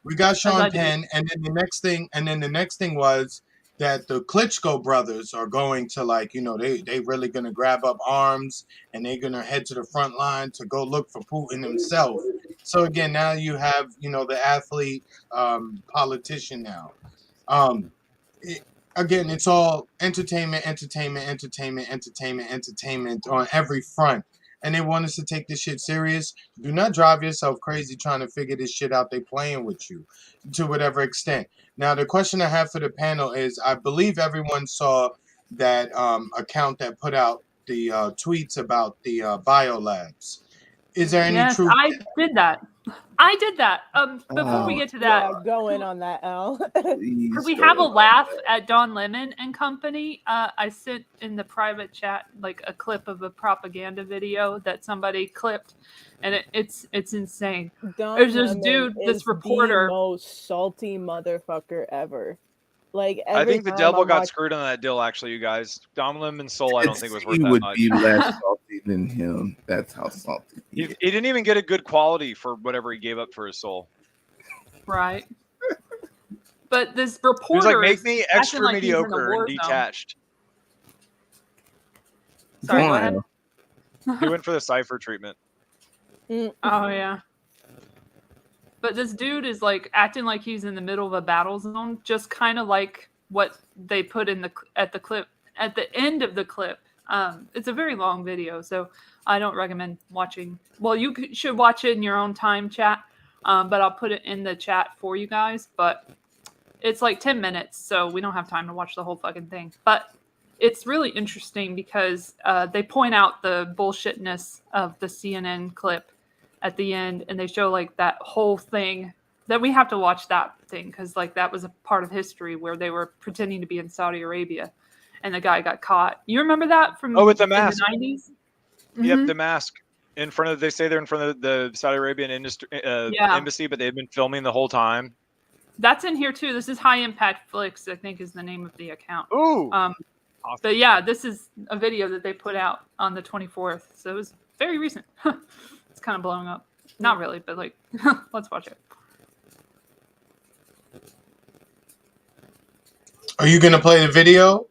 We got Sean Penn, and then the next thing was that the Klitschko brothers are going to, like, you know, they really gonna grab up arms and they're gonna head to the front line to go look for Putin himself. So again, now you have, you know, the athlete politician now. Again, it's all entertainment on every front. And they want us to take this shit serious. Do not drive yourself crazy trying to figure this shit out. They playing with you to whatever extent. Now, the question I have for the panel is, I believe everyone saw that account that put out the tweets about the biolabs. Is there any truth? I did that. Before we get to that, go in on that, Al. Could we have a laugh at Don Lemon and company? I sent in the private chat like a clip of a propaganda video that somebody clipped, and it's insane. There's this dude, this reporter, the most salty motherfucker ever. Like I think the devil got screwed on that deal. Actually, you guys, Don Lemon's soul, I don't think was worth that much. He would be less salty than him. That's how salty he didn't even get a good quality for whatever he gave up for his soul. Right. But this reporter he was like, make me extra like mediocre and detached. Sorry, go ahead. He went for the cipher treatment. Oh yeah. But this dude is like acting like he's in the middle of a battle zone, just kind of like what they put in at the end of the clip. It's a very long video, so I don't recommend watching. Well, you should watch it in your own time, chat. But I'll put it in the chat for you guys. But it's like 10 minutes, so we don't have time to watch the whole fucking thing. But it's really interesting because they point out the bullshitness of the CNN clip at the end, and they show like that whole thing that we have to watch that thing because like that was a part of history where they were pretending to be in Saudi Arabia and the guy got caught. You remember that from with the mask in the 90s? Yep, the mask in front of, they say they're in front of the Saudi Arabian embassy, but they've been filming the whole time. That's in here too. This is High Impact Flicks, I think is the name of the account. Ooh. Awesome. But yeah, this is a video that they put out on the 24th. So it was very recent. It's kind of blowing up. Not really, but like, let's watch it. Are you going to play the video?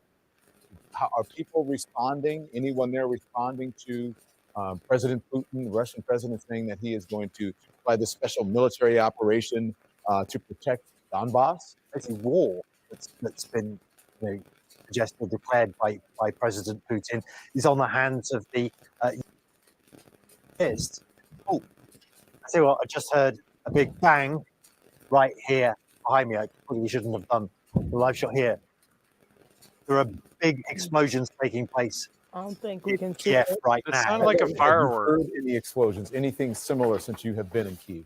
How are people responding? Anyone there responding to President Putin, the Russian president, saying that he is going to apply this special military operation to protect Donbass? It's a war that's been suggested, declared by President Putin, is on the hands of the Oh, I tell you what, I just heard a big bang right here behind me. I probably shouldn't have done the live shot here. There are big explosions taking place. I don't think we can see Kiev it. right It now. sounded like a firework. Have you heard any explosions? Anything similar since you have been in Kyiv?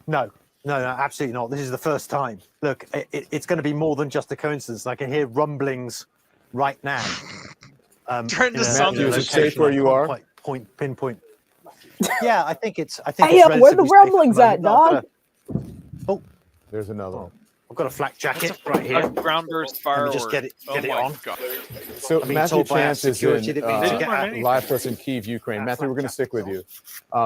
No, absolutely not. This is the first time. Look, it's going to be more than just a coincidence. I can hear rumblings right now. Turn to something. Is it safe where you are? Pinpoint. Yeah, I think it's. Hey, where the rumblings at, dog? Oh, there's another one. I've got a flak jacket right here. A ground burst Let me firework. just get it Oh my on. God. So I'm being Matthew told by our Chance is security in, that we need to get out. live for us in Kyiv, Ukraine. Matthew, we're going to stick with you.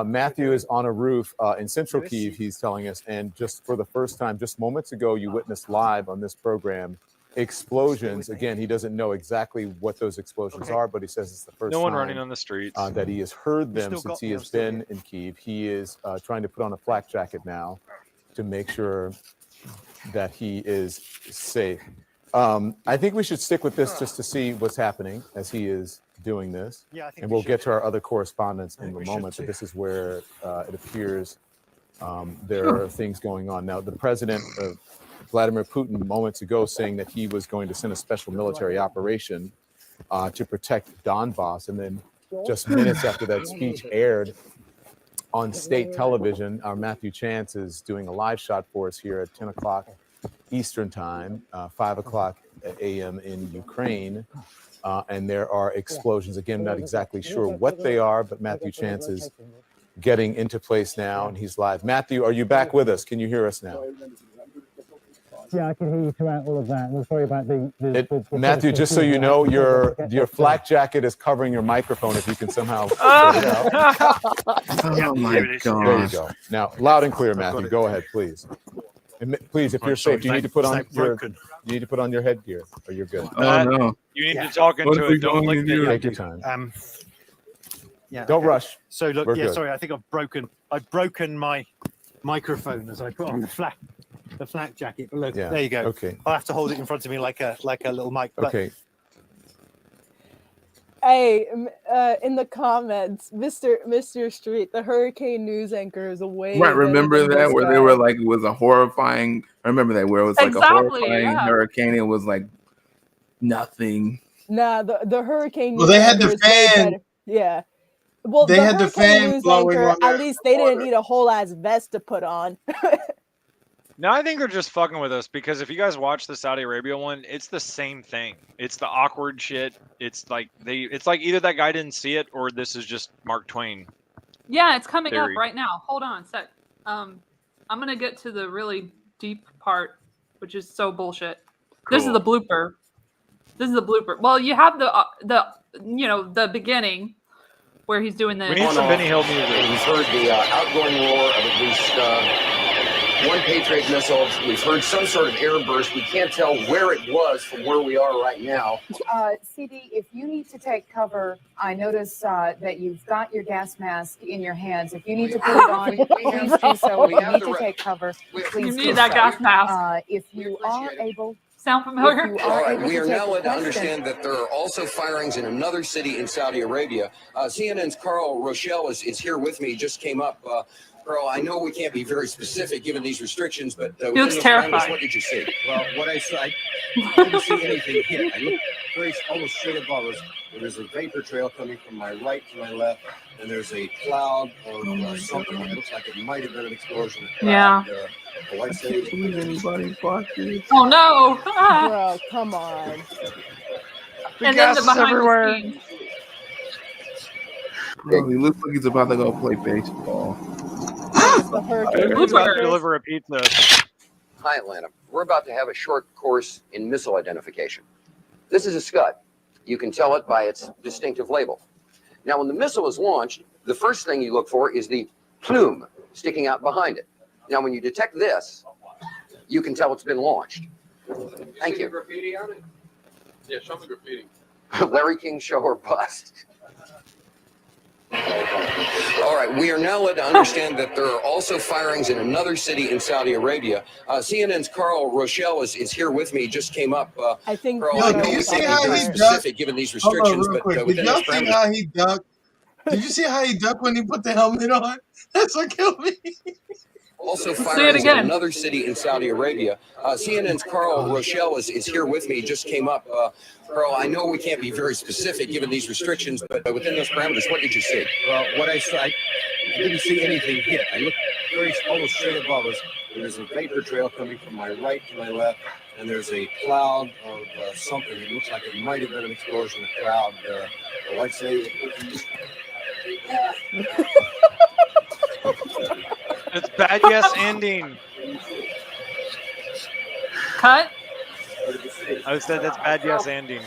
Matthew is on a roof in central Kyiv, he's telling us, and just for the first time, just moments ago, you witnessed live on this program explosions. Again, he doesn't know exactly what those explosions are, but he says it's the first No one time running on the streets. that he has heard them since he has been in Kyiv. He is trying to put on a flak jacket now to make sure that he is safe. I think we should stick with this just to see what's happening as he is doing this. Yeah, I think and we we'll get should. to our other correspondents in a we moment, should but this is where it appears there are things going on. Now, the president, Vladimir Putin, moments ago saying that he was going to send a special military operation to protect Donbass. And then just minutes after that speech aired on state television, our Matthew Chance is doing a live shot for us here at 10 o'clock Eastern time, 5 o'clock a.m. in Ukraine. And there are explosions. Again, not exactly sure what they are, but Matthew Chance is getting into place now, and he's live. Matthew, are you back with us? Can you hear us now? Yeah, I can hear you throughout all of that. We're sorry about the Matthew, just so you know, your flak jacket is covering your microphone. If you can somehow sort it out. Oh my There you God. go. Now, loud and clear, Matthew. Go ahead, please. And please, if you're safe, you need to put on your headgear, or you're good. Oh no. You need to talk into it. Don't lick the Take your time. Yeah. Don't rush. So look, We're yeah, good. sorry, I think I've broken my microphone as I put on the flak jacket. But look, Yeah, there you go. okay. I'll have to hold it in front of me like a little mic. But Okay. Hey, in the comments, Mr. Street, the hurricane news anchor is away. Right, remember that where they were like it was a horrifying. I remember that where it was like Exactly, a horrifying yeah. hurricane. It was like nothing. Nah, the hurricane. Well, news they had anchor the is way fan. better. Yeah. Well, They the had the hurricane fan news blowing anchor, on at the least they didn't need a whole ass vest to put on. No, I think they're just fucking with us because if you guys watch the Saudi Arabia one, it's the same thing. It's the awkward shit. It's like either that guy didn't see it or this is just Mark Twain. Yeah, it's coming Theory. up right now. Hold on a sec. I'm gonna get to the really deep part, which is so bullshit. This is Cool. the blooper. This is the blooper. Well, you have the beginning where he's doing the. We need some Benny Hill music. We've heard the outgoing roar of at least one Patriot missile. We've heard some sort of air burst. We can't tell where it was from where we are right now. CD, if you need to take cover, I notice that you've got your gas mask in your hands. If you need to put it on, please do so. If you need to take cover, please You do need that so. gas mask. If you are able, sound familiar? if you All are right, able we to are take now led to questions- understand that there are also firings in another city in Saudi Arabia. CNN's Carl Rochelle is here with me. Just came up. Carl, I know we can't be very specific given these restrictions, but He looks terrified. what did you see? Well, what I saw, I didn't see anything hit. I looked very almost straight above us. There's a vapor trail coming from my right to my left, and there's a cloud of something that looks like it might have been an explosion. Yeah. I'd say anybody's pockets. Oh no! Bro, come on. And then the behind the scenes. Bro, he looks like he's about to go play baseball. The hurricane. Who's about to deliver a pizza? Hi, Atlanta. We're about to have a short course in missile identification. This is a Scud. You can tell it by its distinctive label. Now, when the missile is launched, the first thing you look for is the plume sticking out behind it. Now, when you detect this, you can tell it's been launched. Thank you. Graffiti on it? Yeah, show me graffiti. Larry King show or bust. All right, we are now led to understand that there are also firings in another city in Saudi Arabia. CNN's Carl Rochelle is here with me. Just came up. I think. Carl, Yo, I know did you we see can't how be very he specific ducked? given these Hold on, restrictions, real but quick. Did within y'all those see parameters. how he ducked? Did you see how he ducked when he put the helmet on? That's what killed me. Also Say it firings in again. another city in Saudi Arabia. CNN's Carl Rochelle is here with me. Just came up. Carl, I know we can't be very specific given these restrictions, but within those parameters, what did you see? Well, what I saw, I didn't see anything hit. I looked very almost straight above us. There's a vapor trail coming from my right to my left, and there's a cloud of something. It looks like it might have been an explosion. A cloud. I'd say. It's bad yes ending. Cut. I said that's bad yes ending.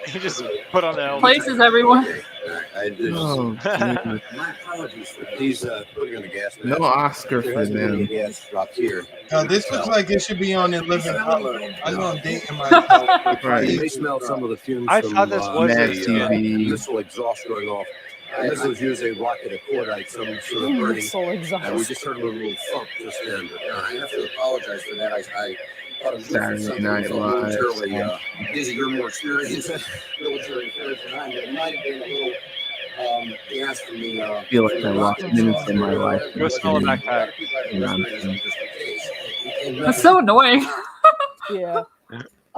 He just put on the helmet. Places everyone. My apologies for these putting on the gas mask. No Oscar There for hasn't been any them. gas dropped here. This looks like it should be on in living color. I know I'm dating myself. You may smell some of the fumes I from thought this was Mad the TV. missile exhaust going off. Missiles use a rocket of cordite, some sort of burning. Missile exhaust. And we just heard a little thump just then. But I have to apologize for that. I thought it was Saturday Night Live. These are your more experienced military affairs than I did. It might have been a little gas from the. I feel like I lost minutes of my life. Go smell a backpack. That's so annoying. Yeah.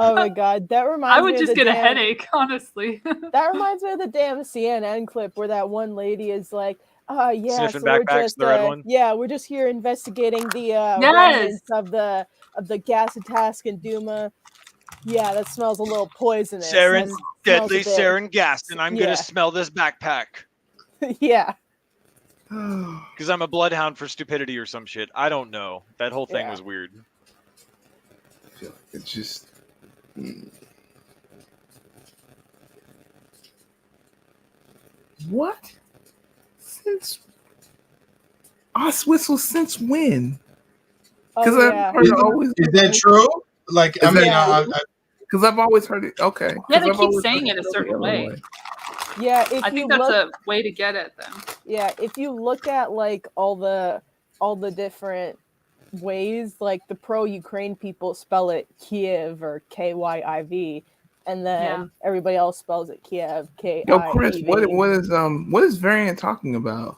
Oh my god, that reminds me. I would just get a damn, headache, honestly. That reminds me of the damn CNN clip where that one lady is like, yeah, Sniffing so we're backpacks, just the red one? yeah, we're just here investigating the Yes! remnants of the gas task in Duma. Yeah, that smells a little poisonous. Sarin, That smells deadly a bit- sarin gas, and I'm Yeah. gonna smell this backpack. Yeah. Because I'm a bloodhound for stupidity or some shit. I don't know. That whole thing Yeah. was weird. I feel like it's just. What? Since Oswissel since when? Because I've heard it always. Is that true? Like, I mean, because I've always heard it. Okay. Yeah, they 'Cause I've keep always saying heard it a the certain other way. Yeah, if I you think that's look, a way to get at them. yeah, if you look at like all the different ways, like the pro-Ukraine people spell it Kiev or Kyiv, and then everybody else spells it Kiev K. Yo, Chris, what is Variant talking about?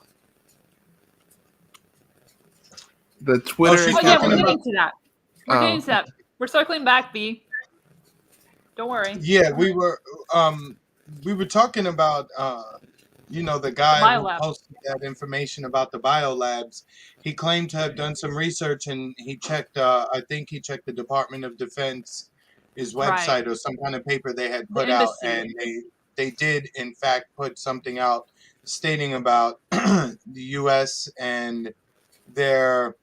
The Twitter. Oh yeah, we're getting to that. We're Oh. getting to that. We're circling back, B. Don't worry. Yeah, we were talking about the guy who biolab. posted that information about the biolabs. He claimed to have done some research, and he checked. I think he checked the Department of Defense, his website, Right. or some kind of paper they had put The out, embassy. and they did in fact put something out stating about the U.S. and their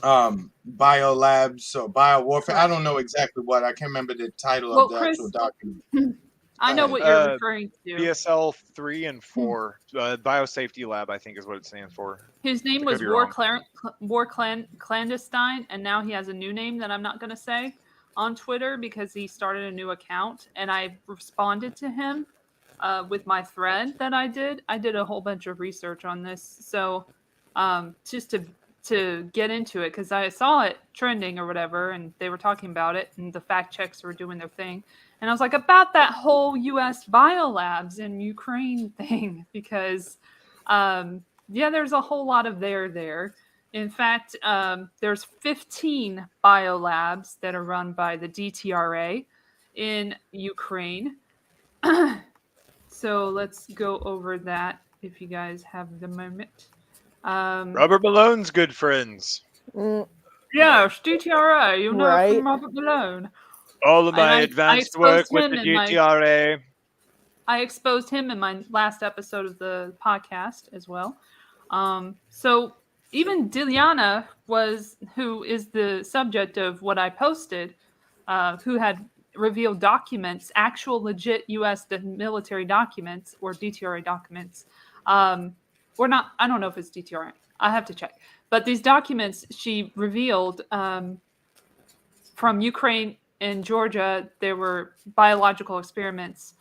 biolabs or biowarfare. I don't know exactly what. I can't remember the title of the Chris, actual document. I know what you're referring to. BSL 3 and 4, Biosafety Lab, I think is what it stands for. His name I was could be wrong. Clandestine, and now he has a new name that I'm not going to say on Twitter because he started a new account, and I responded to him with my thread that I did. I did a whole bunch of research on this, so just to get into it, because I saw it trending or whatever, and they were talking about it, and the fact checks were doing their thing. And I was like, about that whole U.S. biolabs in Ukraine thing, because, there's a whole lot of there. In fact, there's 15 biolabs that are run by the DTRA in Ukraine. So let's go over that if you guys have the moment. Robert Malone's good friends. Yes, DTRA, you know, Right. from Robert Malone. All of And my I advanced work exposed with him the in my- DTRA. I exposed him in my last episode of the podcast as well. So even Dilyana who is the subject of what I posted, who had revealed documents, actual legit U.S. military documents or DTRA documents, or not. I don't know if it's DTRA. I have to check. But these documents she revealed from Ukraine and Georgia, there were biological experiments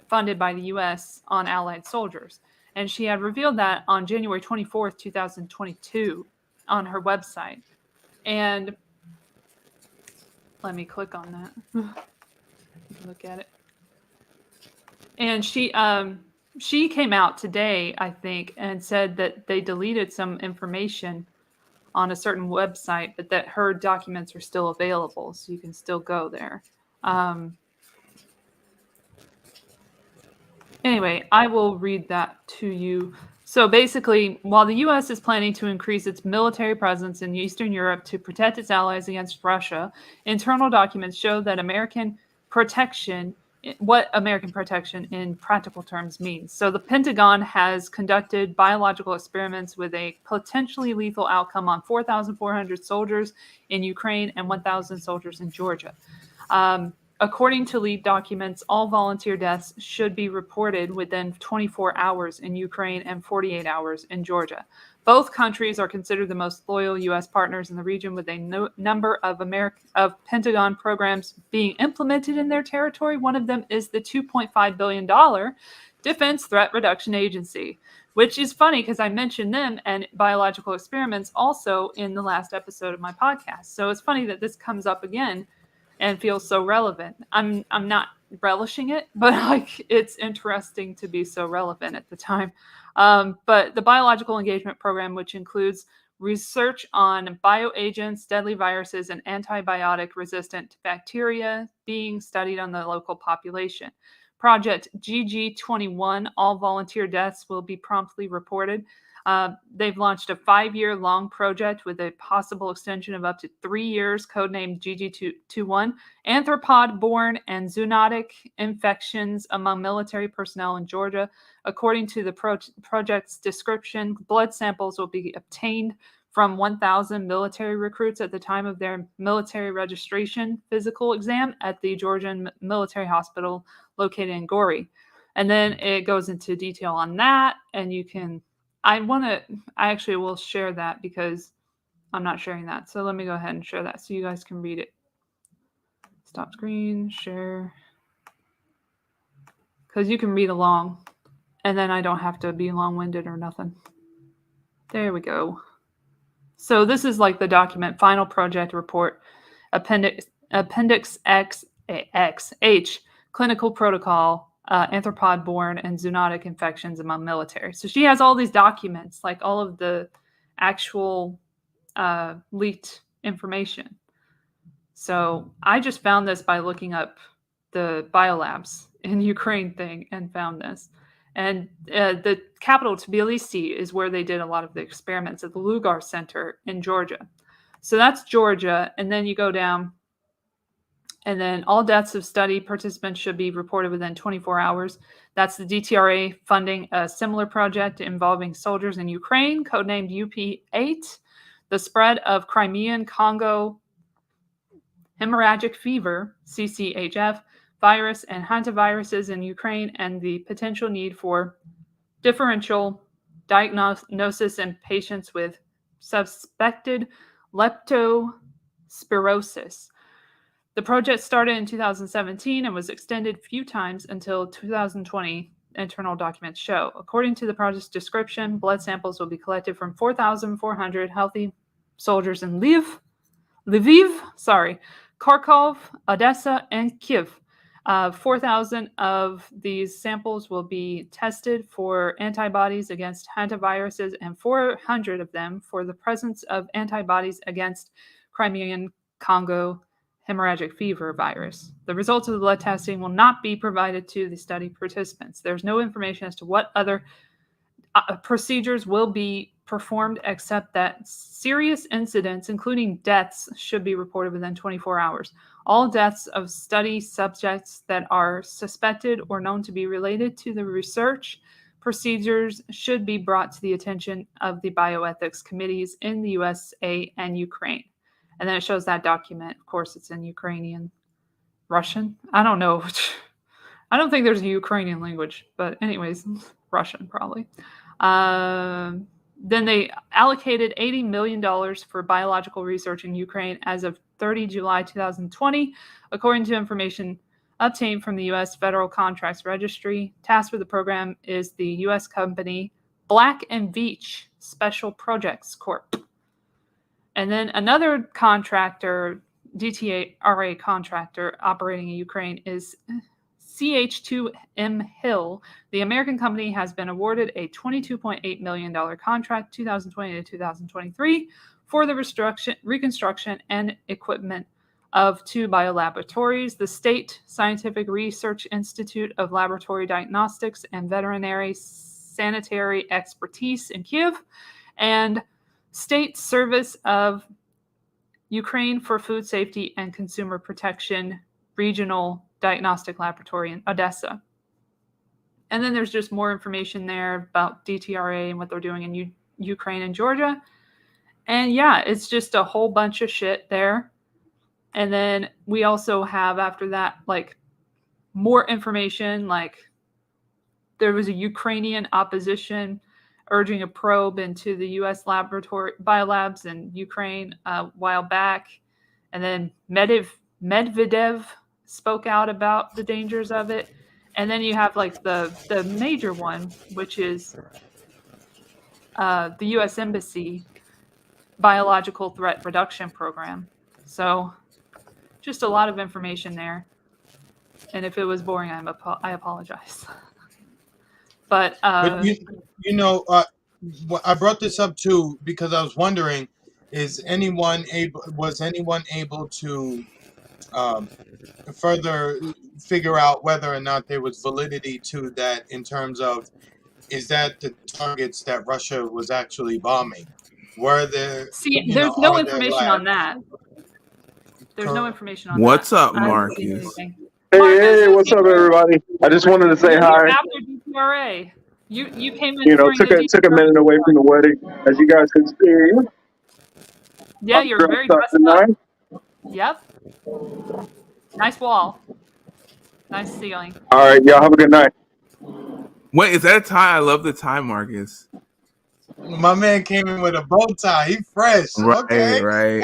funded by the U.S. on Allied soldiers. And she had revealed that on January 24th, 2022 on her website. And let me click on that. Look at it. And she came out today, I think, and said that they deleted some information on a certain website, but that her documents are still available, so you can still go there. Anyway, I will read that to you. So basically, while the U.S. is planning to increase its military presence in Eastern Europe to protect its allies against Russia, internal documents show that American protection what American protection in practical terms means. So the Pentagon has conducted biological experiments with a potentially lethal outcome on 4,400 soldiers in Ukraine and 1,000 soldiers in Georgia. According to lead documents, all volunteer deaths should be reported within 24 hours in Ukraine and 48 hours in Georgia. Both countries are considered the most loyal U.S. partners in the region, with a number of Pentagon programs being implemented in their territory. One of them is the $2.5 billion Defense Threat Reduction Agency, which is funny because I mentioned them and biological experiments also in the last episode of my podcast. So it's funny that this comes up again and feels so relevant. I'm not relishing it, but like it's interesting to be so relevant at the time. But the Biological Engagement Program, which includes research on bioagents, deadly viruses, and antibiotic-resistant bacteria being studied on the local population. Project GG21, all volunteer deaths will be promptly reported. They've launched a 5-year-long project with a possible extension of up to 3 years, codenamed GG21, arthropod-borne and zoonotic infections among military personnel in Georgia. According to the project's description, blood samples will be obtained from 1,000 military recruits at the time of their military registration physical exam at the Georgian Military Hospital located in Gori. And then it goes into detail on that, and you can... I actually will share that because I'm not sharing that. So let me go ahead and share that so you guys can read it. Stop screen, share. Because you can read along and then I don't have to be long-winded or nothing. There we go. So this is like the document, final project report, Appendix H, clinical protocol, arthropod-borne and zoonotic infections among military. So she has all these documents, like all of the actual leaked information. So I just found this by looking up the biolabs in Ukraine thing and found this. And the capital, Tbilisi, is where they did a lot of the experiments at the Lugar Center in Georgia. So that's Georgia. And then you go down, and then all deaths of study participants should be reported within 24 hours. That's the DTRA funding a similar project involving soldiers in Ukraine, codenamed UP8. The spread of Crimean Congo hemorrhagic fever, CCHF, virus and hantaviruses in Ukraine, and the potential need for differential diagnosis in patients with suspected leptospirosis. The project started in 2017 and was extended a few times until 2020, internal documents show. According to the project's description, blood samples will be collected from 4,400 healthy soldiers in Lviv, Kharkov, Odessa, and Kiev. 4,000 of these samples will be tested for antibodies against hantaviruses and 400 of them for the presence of antibodies against Crimean Congo hemorrhagic fever virus. The results of the blood testing will not be provided to the study participants. There's no information as to what other procedures will be performed, except that serious incidents, including deaths, should be reported within 24 hours. All deaths of study subjects that are suspected or known to be related to the research procedures should be brought to the attention of the bioethics committees in the USA and Ukraine. And then it shows that document. Of course, it's in Ukrainian, Russian. I don't know. I don't think there's a Ukrainian language, but anyways, Russian probably. Then they allocated $80 million for biological research in Ukraine as of 30 July 2020, according to information obtained from the U.S. Federal Contracts Registry. Tasked with the program is the U.S. company Black & Veatch Special Projects Corp. And then another contractor, DTRA contractor operating in Ukraine, is CH2M Hill. The American company has been awarded a $22.8 million contract 2020 to 2023 for the reconstruction and equipment of 2 biolaboratories, the State Scientific Research Institute of Laboratory Diagnostics and Veterinary Sanitary Expertise in Kiev, and State Service of Ukraine for Food Safety and Consumer Protection Regional diagnostic laboratory in Odessa. And then there's just more information there about DTRA and what they're doing in Ukraine and Georgia. And yeah, it's just a whole bunch of shit there. And then we also have, after that, like more information, like there was a Ukrainian opposition urging a probe into the U.S. laboratory biolabs in Ukraine a while back. And then Medvedev spoke out about the dangers of it. And then you have like the major one, which is the U.S. Embassy Biological Threat Reduction Program. So just a lot of information there. And if it was boring, I apologize. But you know, I brought this up too because I was wondering, was anyone able to further figure out whether or not there was validity to that in terms of, is that the targets that Russia was actually bombing? Were there? There's no information on that. There's no information on that. What's up, Marcus? Hey, what's up, everybody? I just wanted to say hi. After DTRA, you came in. You know, took a minute away from the wedding, as you guys can see. Yeah, you're very dressed up. Yep. Nice wall. Nice ceiling. All right, y'all have a good night. Wait, is that a tie? I love the tie, Marcus. My man came in with a bow tie. He fresh. Right, Okay. right.